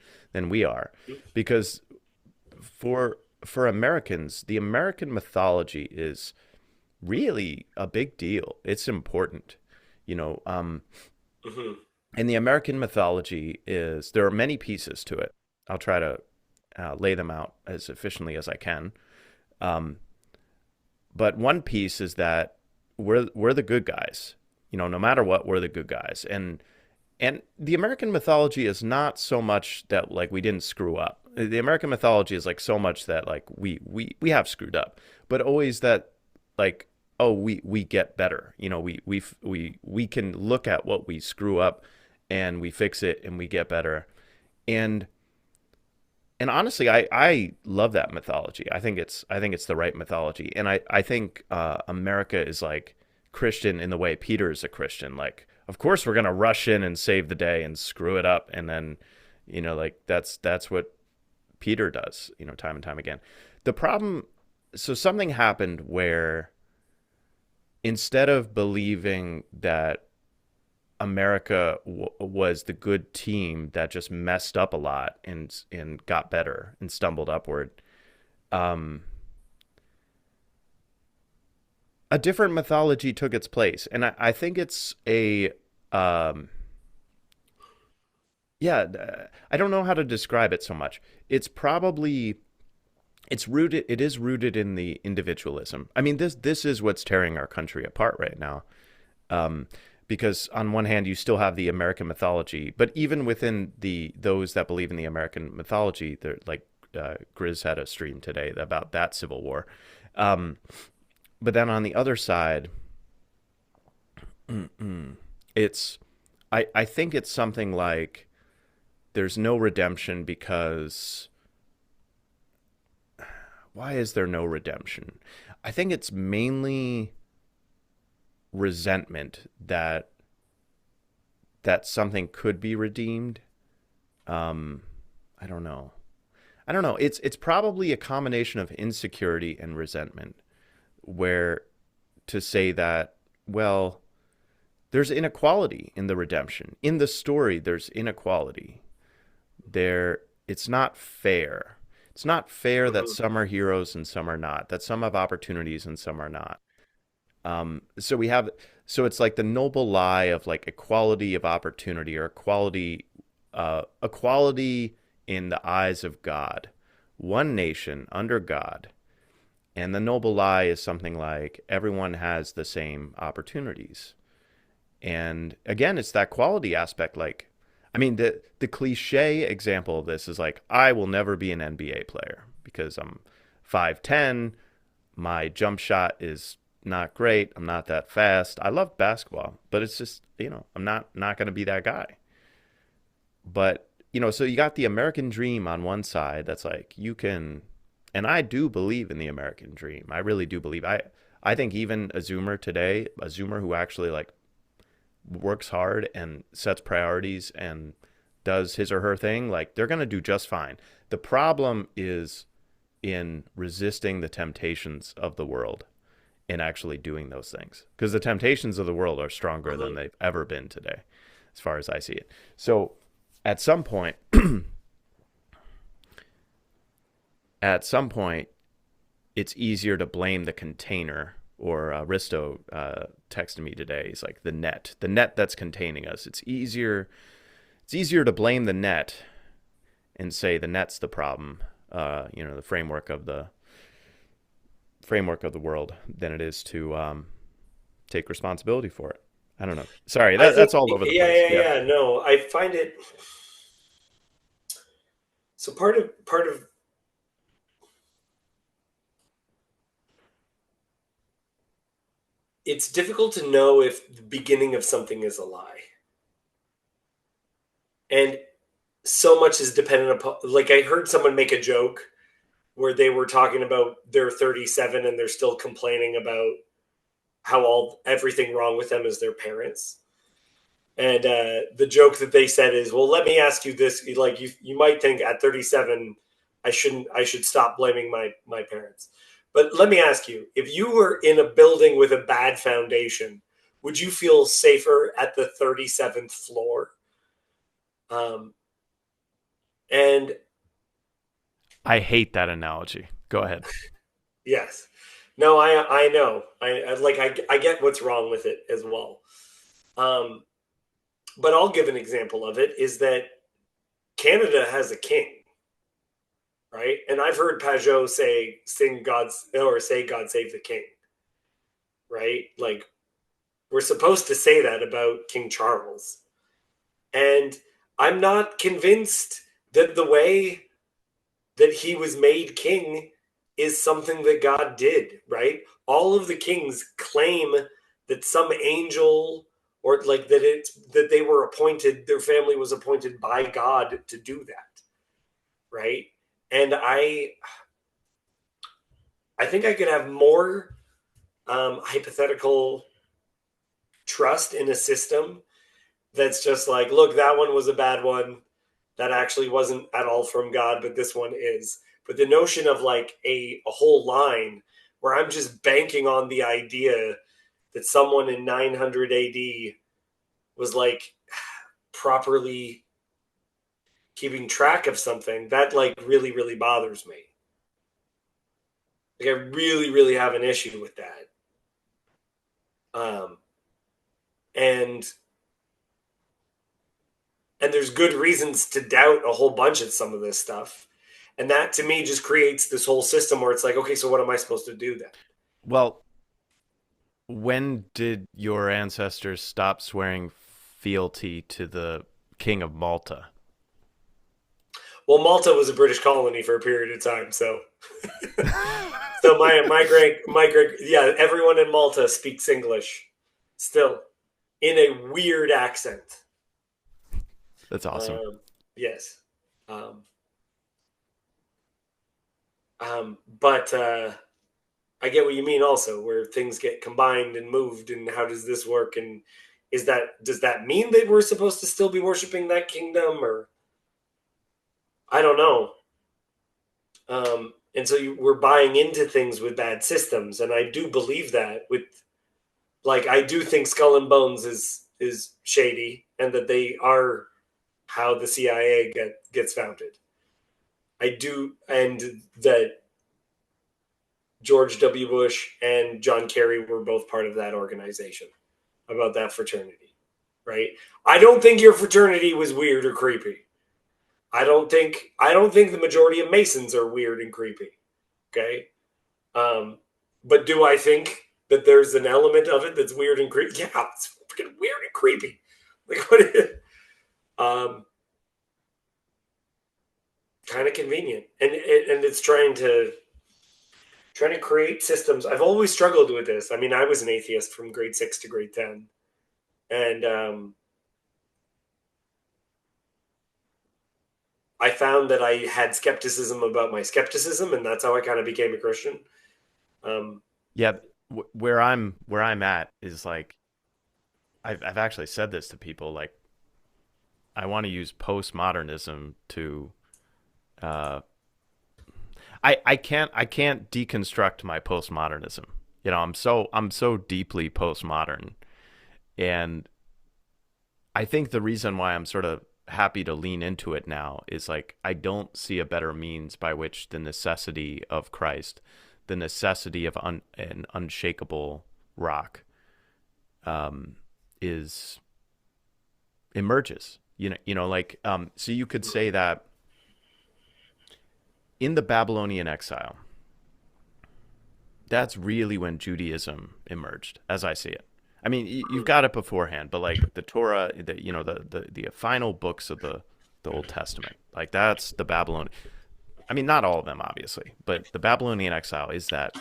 we are, because for Americans, the American mythology is really a big deal. It's important, you know.
Hmm.
And the American mythology is there are many pieces to it. I'll try to lay them out as efficiently as I can. Um, but one piece is that we're the good guys. You know, no matter what, we're the good guys. And the American mythology is not so much that like we didn't screw up. The American mythology is like so much that like we have screwed up, but always that like oh we get better. You know, we can look at what we screw up and we fix it and we get better. And and honestly, I love that mythology. I think it's the right mythology, and I think America is like Christian in the way Peter is a Christian. Like, of course, we're gonna rush in and save the day and screw it up, and then, you know, like that's what Peter does, you know, time and time again. The problem, so something happened where instead of believing that America was the good team that just messed up a lot and got better and stumbled upward. Um, a different mythology took its place, and I think it's a yeah. I don't know how to describe it so much. It's probably it's rooted. It is rooted in the individualism. I mean, this is what's tearing our country apart right now. Um, because on one hand you still have the American mythology, but even within the those that believe in the American mythology, they're like Grizz had a stream today about that Civil War. Um, but then on the other side, it's I think it's something like there's no redemption because why is there no redemption? I think it's mainly resentment that something could be redeemed. Um, I don't know. I don't know. It's probably a combination of insecurity and resentment, where to say that well, there's inequality in the redemption in the story. There's inequality there. It's not fair. It's not fair that
Hmm.
some are heroes and some are not. That some have opportunities and some are not. So we have so it's like the noble lie of like equality of opportunity or equality in the eyes of God, one nation under God, and the noble lie is something like everyone has the same opportunities. And again, it's that quality aspect. Like, I mean, the cliche example of this is like I will never be an NBA player because I'm 5'10", my jump shot is not great. I'm not that fast. I love basketball, but it's just, you know, I'm not going to be that guy. But, you know, so you got the American dream on one side that's like you can and I do believe in the American dream. I really do believe. I think even a zoomer today, a zoomer who actually like works hard and sets priorities and does his or her thing, like they're going to do just fine. The problem is in resisting the temptations of the world in actually doing those things because the temptations of the world are stronger than
Hmm.
they've ever been today as far as I see it. So at some point at some point it's easier to blame the container or Risto texted me today. He's like the net that's containing us. It's easier to blame the net and say the net's the problem. You know, the framework of the framework of the world than it is to take responsibility for it. I don't know. Sorry,
I think,
that's all over the
yeah,
place.
yeah,
Yeah.
yeah. No, I find it. So part of it's difficult to know if the beginning of something is a lie, and so much is dependent upon. Like I heard someone make a joke where they were talking about they're 37 and they're still complaining about how all everything wrong with them is their parents. And the joke that they said is, "Well, let me ask you this: like you might think at 37, I should stop blaming my parents, but let me ask you: if you were in a building with a bad foundation, would you feel safer at the 37th floor?" Um, and
I hate that analogy. Go ahead.
yes, no, I know, I get what's wrong with it as well. Um, but I'll give an example of it: is that Canada has a king, right? And I've heard Pajot say God save the king, right? Like we're supposed to say that about King Charles. And I'm not convinced that the way that he was made king is something that God did, right? All of the kings claim that some angel or like that they were appointed, their family was appointed by God to do that, right? And I think I could have more hypothetical trust in a system that's just like, look, that one was a bad one. That actually wasn't at all from God, but this one is. But the notion of like a whole line where I'm just banking on the idea that someone in 900 AD was like properly keeping track of something that like really, really bothers me. Like I really, really have an issue with that. Um, and and there's good reasons to doubt a whole bunch of some of this stuff, and that to me just creates this whole system where it's like, okay, so what am I supposed to do then?
Well, when did your ancestors stop swearing fealty to the King of Malta?
Well, Malta was a British colony for a period of time, so my great yeah, everyone in Malta speaks English still in a weird accent.
That's awesome.
um, yes. um, but I get what you mean also, where things get combined and moved, and how does this work? And does that mean that we're supposed to still be worshiping that kingdom, or I don't know. And so we're buying into things with bad systems, and I do believe that. With like, I do think Skull and Bones is shady, and that they are how the CIA gets founded. I do, and that George W. Bush and John Kerry were both part of that organization about that fraternity, right? I don't think your fraternity was weird or creepy. I don't think the majority of Masons are weird and creepy. Okay. Um, but do I think that there's an element of it that's weird and creepy? Yeah, it's freaking weird and creepy. Like what is um kind of convenient. And it's trying to create systems. I've always struggled with this. I mean, I was an atheist from grade 6 to grade 10. And I found that I had skepticism about my skepticism, and that's how I kind of became a Christian. Um,
Yeah, where I'm at is like I've actually said this to people. Like I want to use postmodernism to uh, I can't deconstruct my postmodernism. You know, I'm so deeply postmodern, and I think the reason why I'm sort of happy to lean into it now is like I don't see a better means by which the necessity of Christ, the necessity of an unshakable rock, um, is emerges. Like so you could say that in the Babylonian exile, that's really when Judaism emerged, as I see it. I mean, you've got it beforehand, but like the Torah, the final books of the Old Testament, like that's the Babylon. I mean, not all of them, obviously, but the Babylonian exile is that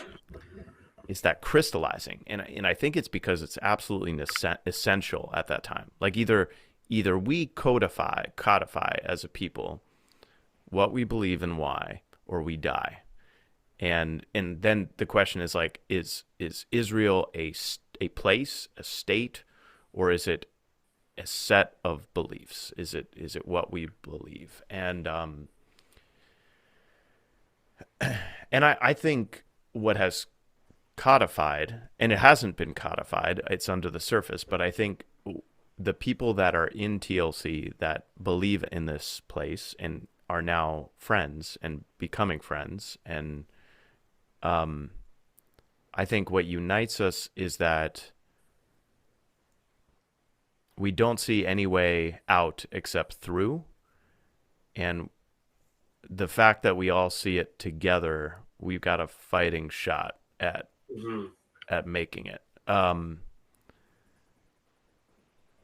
crystallizing, and I think it's because it's absolutely essential at that time. Like either we codify as a people what we believe and why, or we die. And then the question is like, is Israel a place, a state, or is it a set of beliefs? Is it what we believe? And I think what has codified, and it hasn't been codified, it's under the surface, but I think the people that are in TLC that believe in this place and are now friends and becoming friends, and I think what unites us is that we don't see any way out except through, and the fact that we all see it together, we've got a fighting shot
Hmm.
at making it.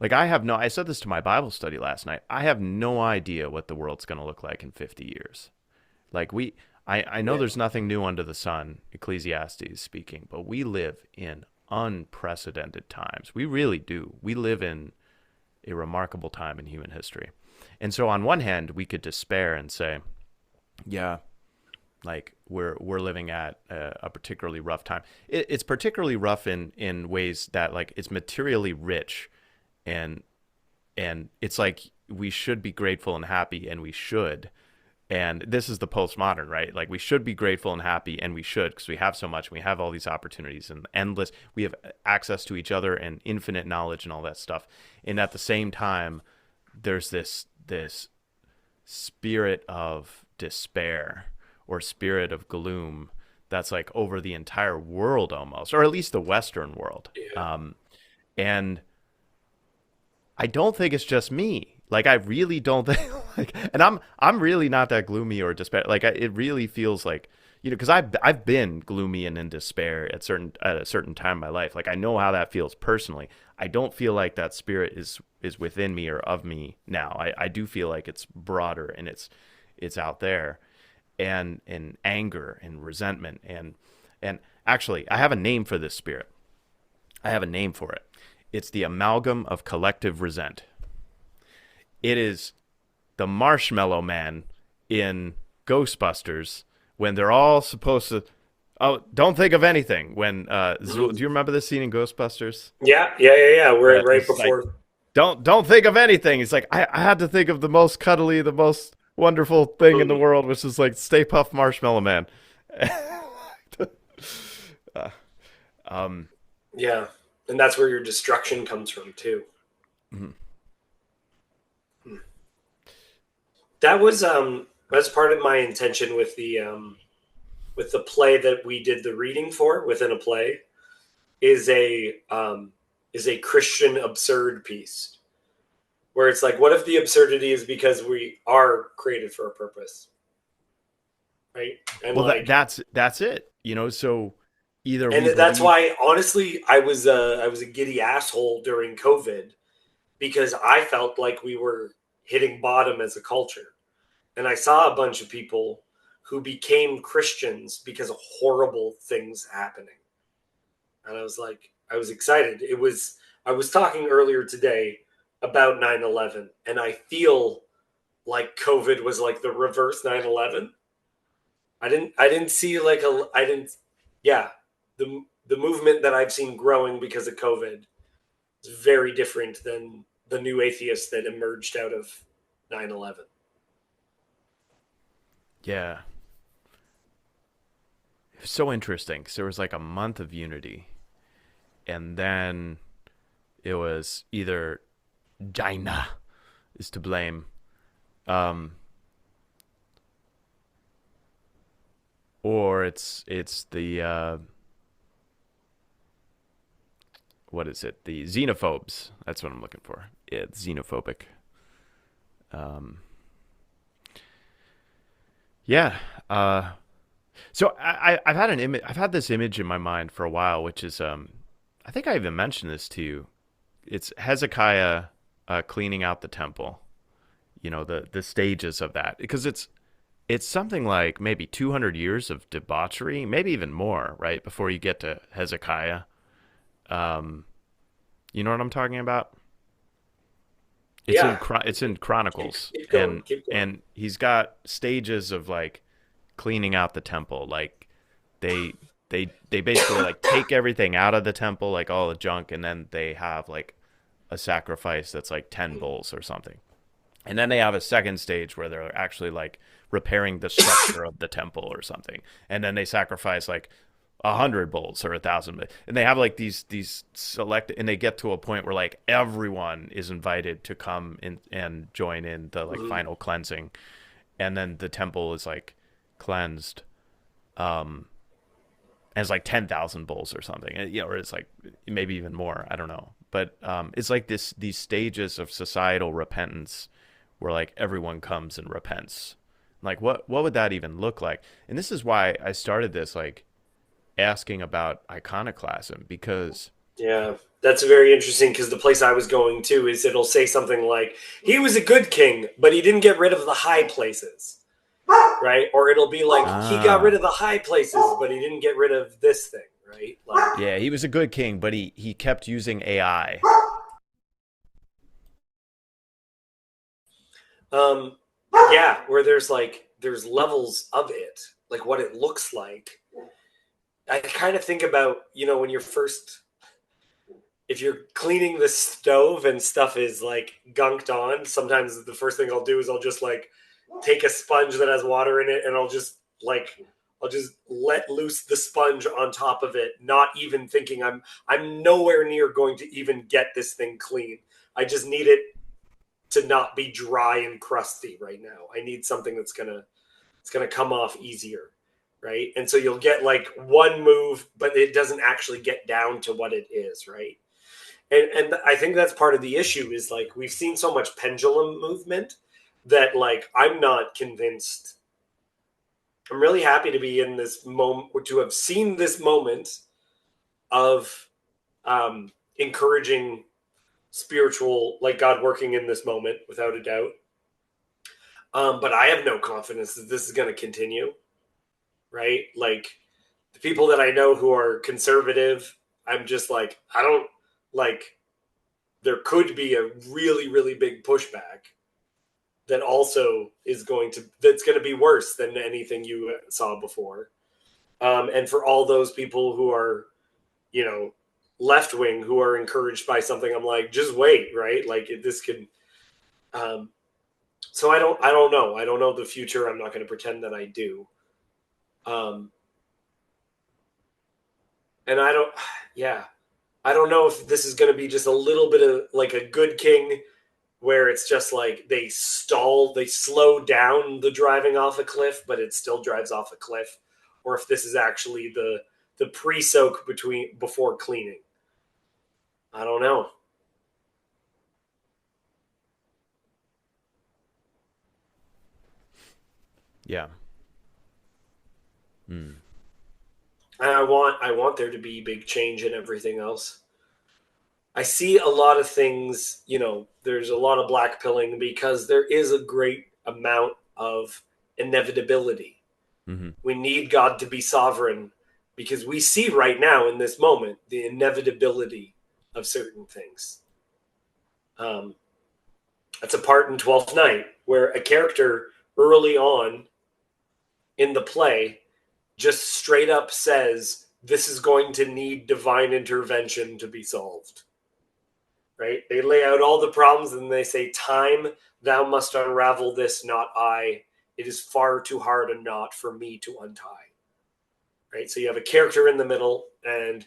Like I said this to my Bible study last night. I have no idea what the world's going to look like in 50 years. Like I know
Yeah.
there's nothing new under the sun, Ecclesiastes speaking, but we live in unprecedented times. We really do. We live in a remarkable time in human history. And so on one hand, we could despair and say, yeah, like we're living at a particularly rough time. It's particularly rough in ways that like it's materially rich, and it's like we should be grateful and happy, and we should. And this is the postmodern, right? Like we should be grateful and happy, and we should because we have so much, and we have all these opportunities and endless. We have access to each other and infinite knowledge and all that stuff. And at the same time, there's this spirit of despair or spirit of gloom that's like over the entire world almost, or at least the Western world.
Yeah.
And I don't think it's just me. Like I really don't think like, and I'm really not that gloomy or despair. Like it really feels like, because I've been gloomy and in despair at a certain time in my life. Like I know how that feels personally. I don't feel like that spirit is within me or of me now. I do feel like it's broader and it's out there, and anger and resentment and actually I have a name for this spirit. I have a name for it. It's the amalgam of collective resent. It is the Marshmallow Man in Ghostbusters when they're all supposed to. Oh, don't think of anything. When do you remember this scene in Ghostbusters?
Yeah. We're
Where
right
it's like,
before.
don't think of anything. It's like I had to think of the most cuddly, the most wonderful thing in the
Mhm.
world, which is like Stay Puft Marshmallow Man. uh, um,
Yeah, and that's where your destruction comes from too.
mhm.
That's part of my intention with the play that we did the reading for within a play is a Christian absurd piece where it's like, what if the absurdity is because we are created for a purpose, right? And
Well,
like,
that's it. So either
and
we
that's
believe.
why honestly, I was a giddy asshole during COVID because I felt like we were hitting bottom as a culture. And I saw a bunch of people who became Christians because of horrible things happening. And I was like, I was excited. I was talking earlier today about 9/11, and I feel like COVID was like the reverse 9/11. I didn't see like I didn't, yeah, the movement that I've seen growing because of COVID is very different than the new atheists that emerged out of 9/11.
Yeah, it was so interesting because there was like a month of unity, and then it was either China is to blame, um, or it's the what is it? The xenophobes. That's what I'm looking for. It's xenophobic. Um, yeah. So I've had an image. I've had this image in my mind for a while, which is I think I even mentioned this to you. It's Hezekiah cleaning out the temple. You know, the stages of that, because it's something like maybe 200 years of debauchery, maybe even more, right? Before you get to Hezekiah. Um, you know what I'm talking about?
Yeah,
It's in Chronicles,
keep going, keep going.
and he's got stages of like cleaning out the temple. Like they they basically like take everything out of the temple, like all the junk, and then they have like a sacrifice that's like 10 bulls or something. And then they have a second stage where they're actually like repairing the structure of the temple or something. And then they sacrifice like 100 bulls or 1,000, and they have like these select, and they get to a point where like everyone is invited to come in and join in the like
Mhm.
final cleansing, and then the temple is like cleansed, um, and it's like 10,000 bulls or something, you know, or it's like maybe even more. I don't know, but it's like these stages of societal repentance where like everyone comes and repents. Like what would that even look like? And this is why I started this like asking about iconoclasm, because
Yeah, that's very interesting because the place I was going to is it'll say something like, he was a good king, but he didn't get rid of the high places, right? Or it'll be like, he got rid
ah
of the high places, but he didn't get rid of this thing, right? Like,
yeah, he was a good king, but he kept using AI.
um, yeah, where there's levels of it, like what it looks like. I kind of think about, when you're first, if you're cleaning the stove and stuff is like gunked on, sometimes the first thing I'll do is I'll just like take a sponge that has water in it and I'll just let loose the sponge on top of it, not even thinking I'm nowhere near going to even get this thing clean. I just need it to not be dry and crusty right now. I need something that's gonna come off easier, right? And so you'll get like one move, but it doesn't actually get down to what it is, right? And I think that's part of the issue is like we've seen so much pendulum movement that like I'm not convinced. I'm really happy to be in this moment, to have seen this moment of encouraging spiritual, like God working in this moment, without a doubt. But I have no confidence that this is going to continue, right? Like the people that I know who are conservative, I'm just like, I don't like, there could be a really, really big pushback that also that's going to be worse than anything you saw before. And for all those people who are, you know, left wing who are encouraged by something, I'm like, just wait, right? Like this could. Um, so I don't know. I don't know the future. I'm not going to pretend that I do. Um, and I don't. Yeah, I don't know if this is going to be just a little bit of like a good king where it's just like they slow down the driving off a cliff, but it still drives off a cliff, or if this is actually the pre-soak before cleaning. I don't know.
Yeah. Hmm.
And I want there to be big change in everything else. I see a lot of things, there's a lot of black pilling because there is a great amount of inevitability.
Mm-hmm.
We need God to be sovereign because we see right now in this moment the inevitability of certain things. Um, that's a part in 12th Night where a character early on in the play just straight up says, this is going to need divine intervention to be solved. Right? They lay out all the problems and they say, time, thou must unravel this, not I. It is far too hard a knot for me to untie. Right? So you have a character in the middle, and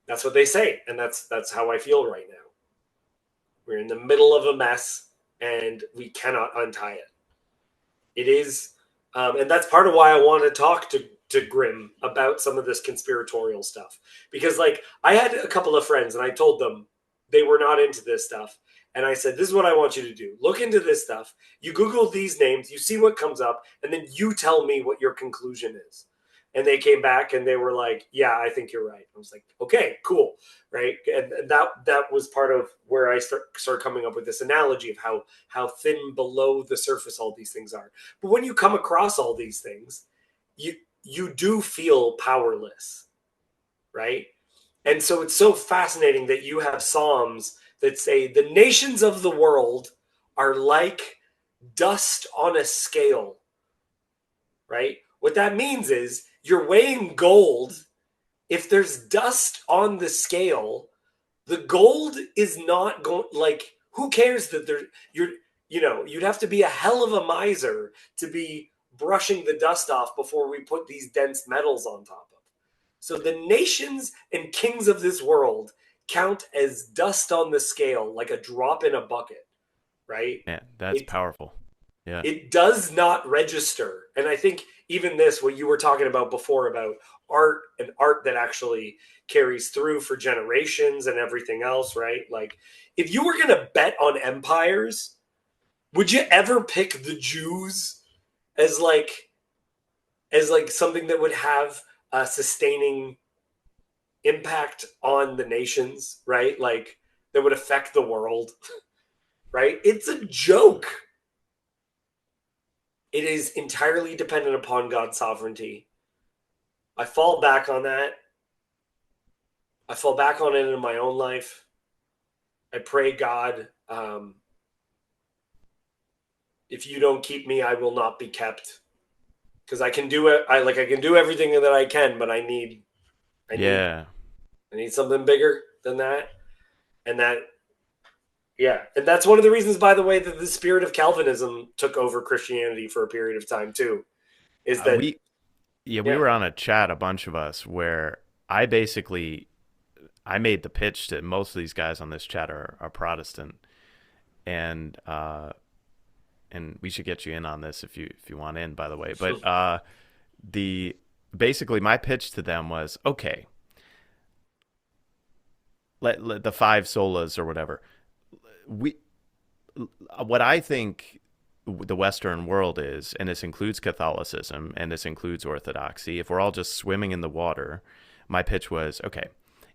that's what they say, and that's how I feel right now. We're in the middle of a mess, and we cannot untie it. It is, and that's part of why I want to talk to Grimm about some of this conspiratorial stuff because, like, I had a couple of friends, and I told them they were not into this stuff, and I said, "This is what I want you to do: look into this stuff. You Google these names, you see what comes up, and then you tell me what your conclusion is." And they came back and they were like, yeah, I think you're right. I was like, okay, cool. Right. And that was part of where I started coming up with this analogy of how thin below the surface all these things are. But when you come across all these things, you you do feel powerless, right? And so it's so fascinating that you have Psalms that say the nations of the world are like dust on a scale, right? What that means is you're weighing gold. If there's dust on the scale, the gold is not going, like, who cares that there you're you'd have to be a hell of a miser to be brushing the dust off before we put these dense metals on top of. So the nations and kings of this world count as dust on the scale, like a drop in a bucket, right?
Man, that's
It
powerful. Yeah.
it does not register. And I think even this, what you were talking about before about art and art that actually carries through for generations and everything else, right? Like, if you were going to bet on empires, would you ever pick the Jews as like something that would have a sustaining impact on the nations, right? Like, that would affect the world, right? It's a joke. It is entirely dependent upon God's sovereignty. I fall back on that. I fall back on it in my own life. I pray, God, if you don't keep me, I will not be kept. Because I can do it. I can do everything that I can, but I need,
Yeah.
I need something bigger than that. And that, yeah, and that's one of the reasons, by the way, that the spirit of Calvinism took over Christianity for a period of time too. Is that,
We yeah, we
yeah,
were on a chat, a bunch of us, where I basically I made the pitch to most of these guys on this chat are Protestant, and we should get you in on this if you want in, by the way. But the basically my pitch to them was, okay, let the five solas or whatever. We what I think the Western world is, and this includes Catholicism and this includes Orthodoxy. If we're all just swimming in the water, my pitch was, okay,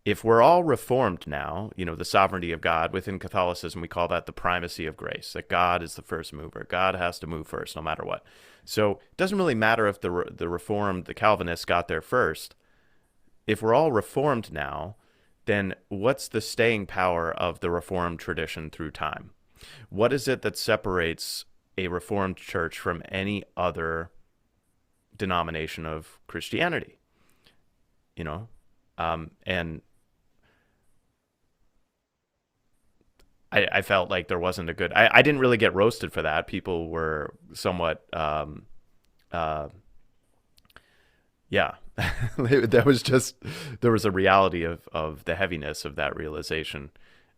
if we're all reformed now, the sovereignty of God within Catholicism, we call that the primacy of grace, that God is the first mover. God has to move first no matter what. So it doesn't really matter if the Reformed, the Calvinists got there first. If we're all reformed now, then what's the staying power of the Reformed tradition through time? What is it that separates a Reformed church from any other denomination of Christianity? You know, and I felt like there wasn't a good. I didn't really get roasted for that. People were somewhat, uh, yeah. That was just there was a reality of the heaviness of that realization.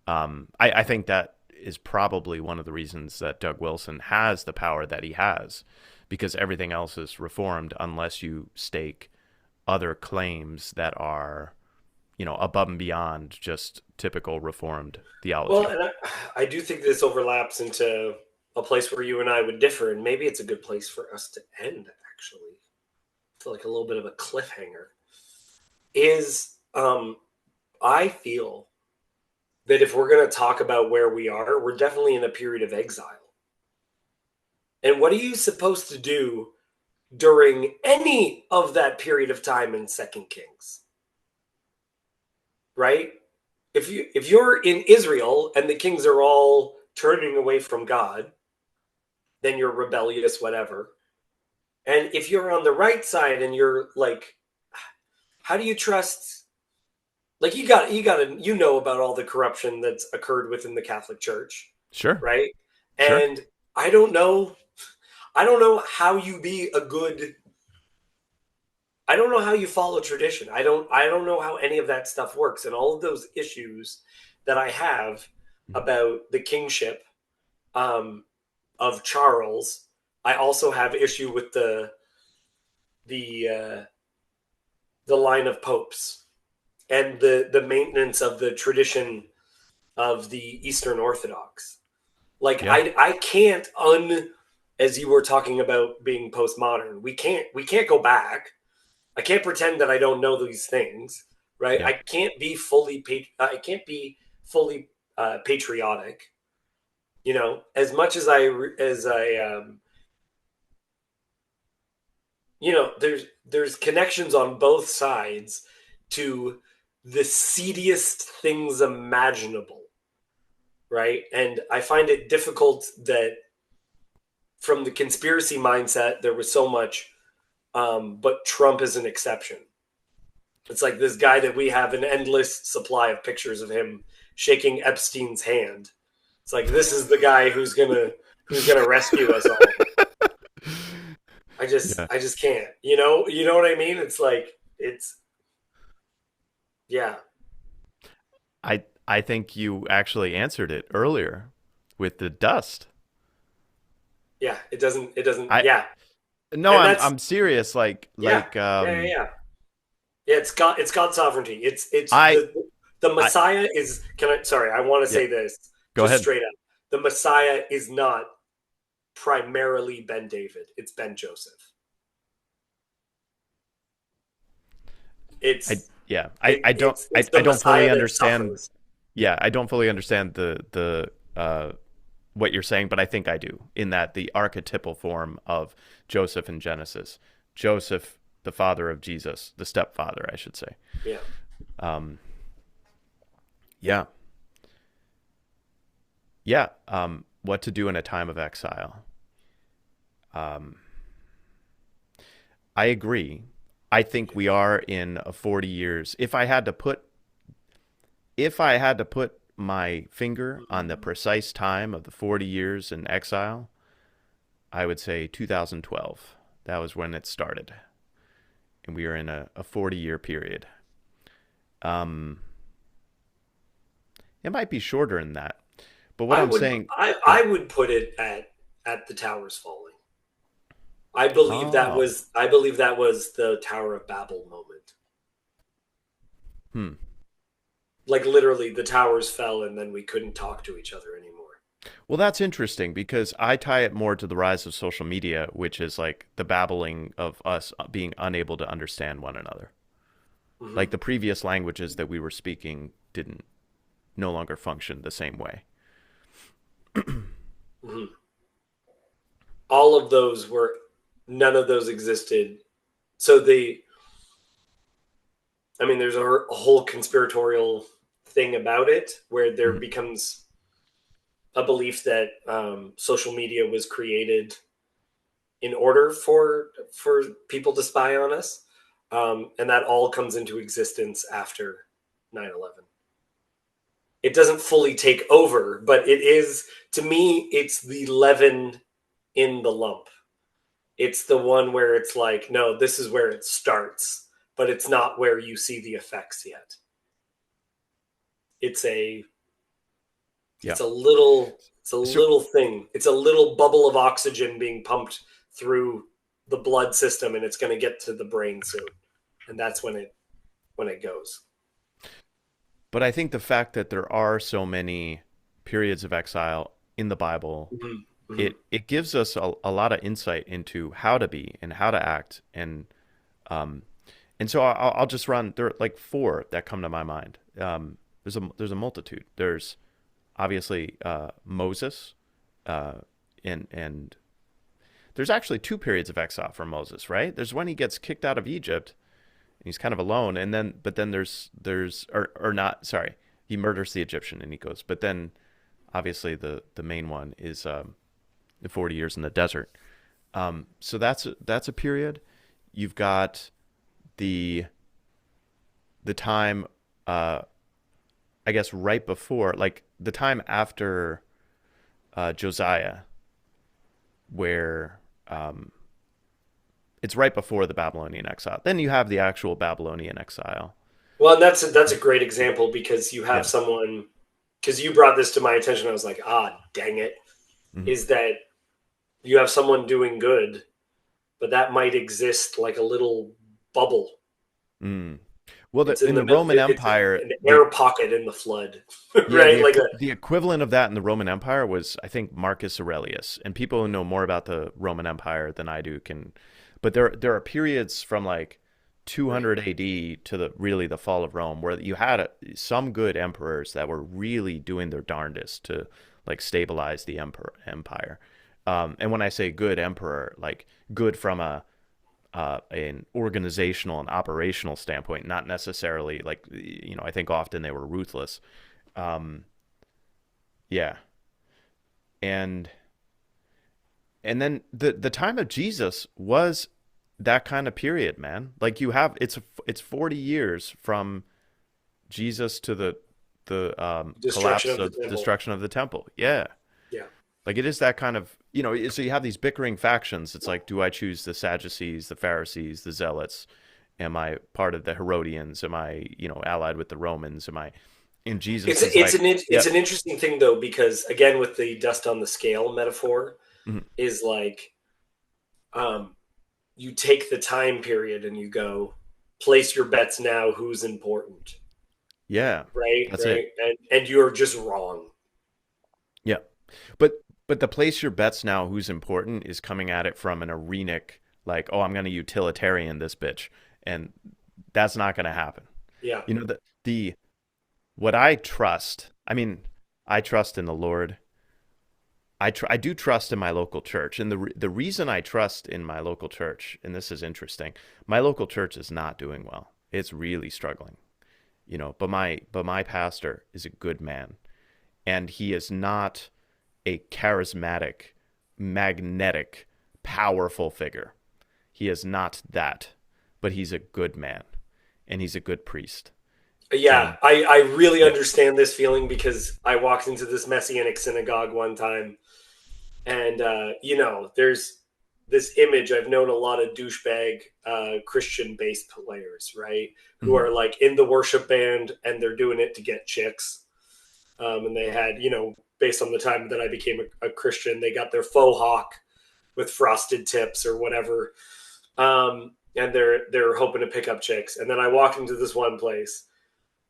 I think that is probably one of the reasons that Doug Wilson has the power that he has, because everything else is reformed unless you stake other claims that are, above and beyond just typical reformed
well,
theology.
and I do think this overlaps into a place where you and I would differ, and maybe it's a good place for us to end, actually. I feel like a little bit of a cliffhanger. Is I feel that if we're going to talk about where we are, we're definitely in a period of exile. And what are you supposed to do during any of that period of time in Second Kings? Right? If you're in Israel and the kings are all turning away from God, then you're rebellious, whatever. And if you're on the right side and you're like, how do you trust? Like, you got to about all the corruption that's occurred within the Catholic Church,
Sure,
right?
sure.
And I don't know how you be a good. I don't know how you follow tradition. I don't know how any of that stuff works, and all of those issues that I have about the kingship, um, of Charles. I also have issue with the the line of popes and the maintenance of the tradition of the Eastern Orthodox. Like,
Yeah,
I can't as you were talking about being postmodern. We can't go back. I can't pretend that I don't know these things, right?
Yeah.
I can't be fully patriotic. You know, as much as I you know, there's connections on both sides to the seediest things imaginable, right? And I find it difficult that from the conspiracy mindset there was so much, but Trump is an exception. It's like this guy that we have an endless supply of pictures of him shaking Epstein's hand. It's like this is the guy who's gonna rescue us all.
Yeah.
I just can't. You know what I mean? It's like it's yeah,
I think you actually answered it earlier with the dust.
yeah. It doesn't
I
yeah.
no,
And
I'm
that's
I'm serious.
yeah,
Like
yeah. It's God's sovereignty. It's
I
the
I
Messiah is. Can I? Sorry, I want to
yeah.
say this
Go
just
ahead.
straight up. The Messiah is not primarily Ben David. It's Ben Joseph.
I
It's
yeah.
it's
I
the
don't fully
Messiah that
understand.
suffers.
Yeah, I don't fully understand the what you're saying, but I think I do, in that the archetypal form of Joseph in Genesis. Joseph, the father of Jesus, the stepfather, I should say.
Yeah.
Um, yeah, yeah. What to do in a time of exile? Um, I agree. I think we are in a 40 years. If I had to put my finger on the precise time of the 40 years in exile, I would say 2012. That was when it started, and we are in a 40-year period. Um, it might be shorter than that, but what
I
I'm
would
saying,
I would put it at the towers falling.
oh,
I believe that was the Tower of Babel moment.
hmm.
Like literally the towers fell and then we couldn't talk to each other anymore.
Well, that's interesting because I tie it more to the rise of social media, which is like the babbling of us being unable to understand one another.
Hmm.
Like the previous languages that we were speaking didn't no longer function the same way.
Hmm. All of those were None of those existed. So I mean, there's a whole conspiratorial thing about it where there
Mhm.
becomes a belief that social media was created in order for people to spy on us, and that all comes into existence after 9/11. It doesn't fully take over, but it is, to me, it's the leaven in the lump. It's the one where it's like, no, this is where it starts, but it's not where you see the effects yet. It's a
Yeah.
it's a
So,
little thing. It's a little bubble of oxygen being pumped through the blood system, and it's going to get to the brain soon, and that's when it goes.
but I think the fact that there are so many periods of exile in the Bible,
Mm-hmm. Mm-hmm.
it gives us a lot of insight into how to be and how to act, um, and so I'll just run. There are like four that come to my mind. There's a multitude. There's obviously Moses, uh, and there's actually two periods of exile for Moses, right? There's when he gets kicked out of Egypt and he's kind of alone, and then but then there's or not, sorry, he murders the Egyptian and he goes, but then obviously the main one is the 40 years in the desert. So that's a period. You've got the the time, uh, I guess, right before, like the time after Josiah, where it's right before the Babylonian exile. Then you have the actual Babylonian exile.
Well, and that's a great example because you have
Yeah.
someone, because you brought this to my attention. I was like, ah, dang it.
Mm-hmm.
Is that you have someone doing good, but that might exist like a little bubble.
Mm. Well,
It's
in
in the
the
middle.
Roman
It's
Empire,
an air pocket in the flood,
yeah,
right? Like a
the equivalent of that in the Roman Empire was, I think, Marcus Aurelius. And people who know more about the Roman Empire than I do can, but there are periods from like
Right.
200 AD to the fall of Rome, where you had some good emperors that were really doing their darndest to like stabilize the empire. And when I say good emperor, like good from a an organizational and operational standpoint, not necessarily like I think often they were ruthless. Um, yeah, and then the time of Jesus was that kind of period, man. Like you have it's 40 years from Jesus to the
Destruction
collapse
of the
of
temple.
destruction of the temple. Yeah.
Yeah.
Like it is that kind of, so you have these bickering factions. It's like, do I choose the Sadducees, the Pharisees, the Zealots? Am I part of the Herodians? Am I, allied with the Romans? Am I, and Jesus is like,
It's
yep.
an interesting thing though, because again with the dust on the scale metaphor
Mhm.
is like, um, you take the time period and you go place your bets now, who's important,
Yeah,
right,
that's it.
right, and you're just wrong.
Yeah. But the place your bets now, who's important, is coming at it from an arenic, like, oh, I'm going to utilitarian this bitch. And that's not going to happen.
Yeah.
The what I trust, I mean, I trust in the Lord. I do trust in my local church. And the reason I trust in my local church, and this is interesting, my local church is not doing well. It's really struggling, but my pastor is a good man, and he is not a charismatic, magnetic, powerful figure. He is not that, but he's a good man and he's a good priest.
Yeah,
And
I really
yeah.
understand this feeling because I walked into this Messianic synagogue one time, and there's this image. I've known a lot of douchebag Christian bass players, right, who
Mhm.
are like in the worship band and they're doing it to get chicks. And they had, based on the time that I became a Christian, they got their faux hawk with frosted tips or whatever, and they're hoping to pick up chicks. And then I walked into this one place,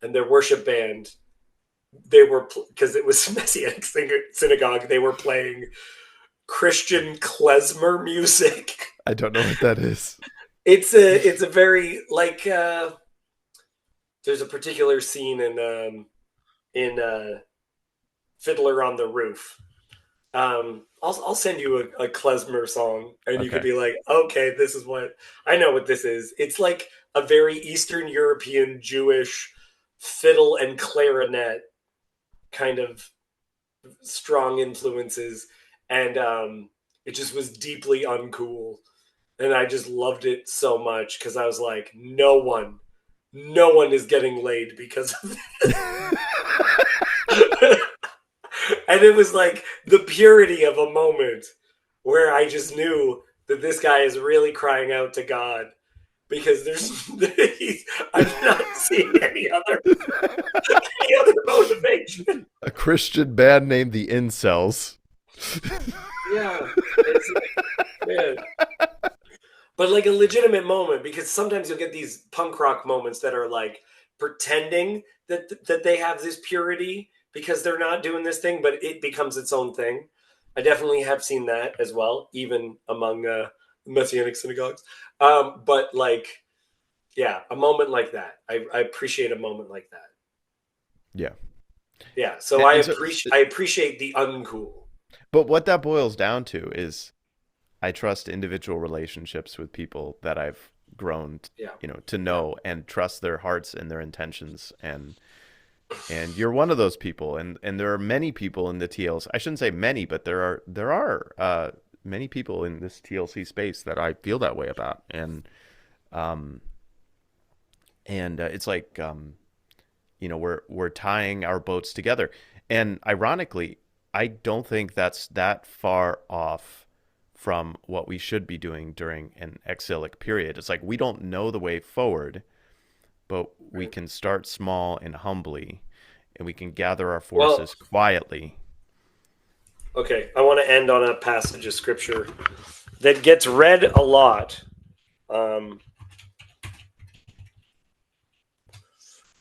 and their worship band, they were, because it was Messianic synagogue, they were playing Christian klezmer music.
I don't know what that is.
It's a very like, there's a particular scene in Fiddler on the Roof. I'll send you a klezmer song, and you could
Okay.
be like, okay, this is what I know what this is. It's like a very Eastern European Jewish fiddle and clarinet kind of strong influences, and it just was deeply uncool, and I just loved it so much because I was like, no one is getting laid because of this. And it was like the purity of a moment where I just knew that this guy is really crying out to God, because I'm not seeing any other motivation.
A Christian band named the Incels.
Yeah, it's man, but like a legitimate moment, because sometimes you'll get these punk rock moments that are like pretending that they have this purity because they're not doing this thing, but it becomes its own thing. I definitely have seen that as well, even among Messianic synagogues. But like, yeah, a moment like that, I appreciate a moment like that.
Yeah.
Yeah, so
And so,
I appreciate the uncool.
but what that boils down to is I trust individual relationships with people that I've grown,
Yeah,
to
yeah.
know and trust their hearts and their intentions. And you're one of those people. And there are many people in the TLC. I shouldn't say many, but there are many people in this TLC space that I feel that way about. Um, and it's like, we're tying our boats together. And ironically, I don't think that's that far off from what we should be doing during an exilic period. It's like we don't know the way forward, but we
Right.
can start small and humbly, and we can gather our
Well,
forces quietly.
okay. I want to end on a passage of scripture that gets read a lot, um,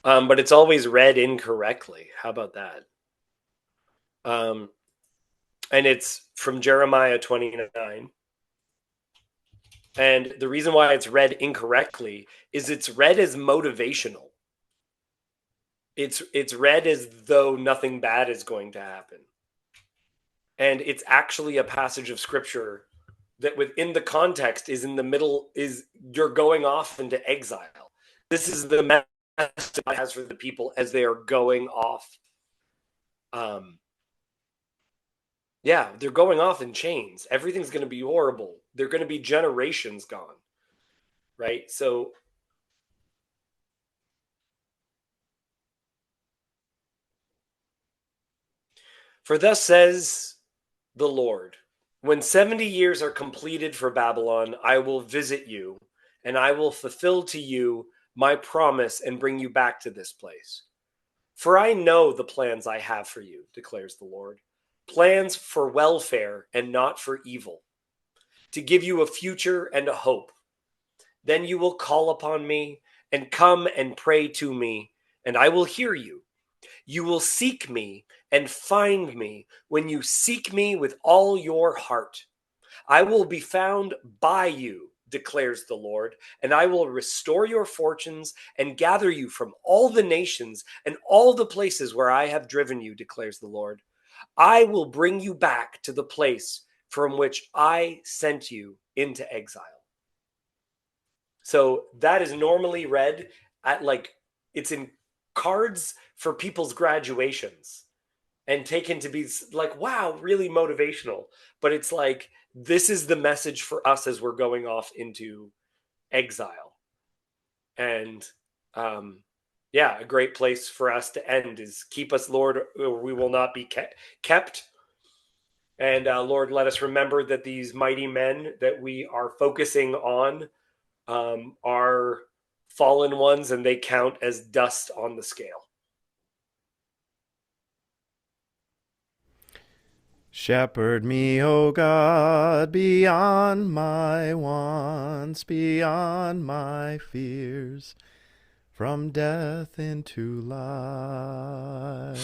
but it's always read incorrectly. How about that? Um, and it's from Jeremiah 29. And the reason why it's read incorrectly is it's read as motivational. It's read as though nothing bad is going to happen. And it's actually a passage of scripture that within the context is in the middle is you're going off into exile. This is the message God has for the people as they are going off. Um, yeah, they're going off in chains. Everything's going to be horrible. They're going to be generations gone, right? So, for thus says the Lord, when 70 years are completed for Babylon, I will visit you, and I will fulfill to you my promise and bring you back to this place. For I know the plans I have for you, declares the Lord, plans for welfare and not for evil, to give you a future and a hope. Then you will call upon me and come and pray to me, and I will hear you. You will seek me and find me when you seek me with all your heart. I will be found by you, declares the Lord, and I will restore your fortunes and gather you from all the nations and all the places where I have driven you, declares the Lord. I will bring you back to the place from which I sent you into exile. So that is normally read at like it's in cards for people's graduations and taken to be like, wow, really motivational. But it's like, this is the message for us as we're going off into exile. And yeah, a great place for us to end is keep us, Lord, or we will not be kept. And Lord, let us remember that these mighty men that we are focusing on are fallen ones and they count as dust on the scale.
Shepherd me, O God, beyond my wants, beyond my fears, from death into life.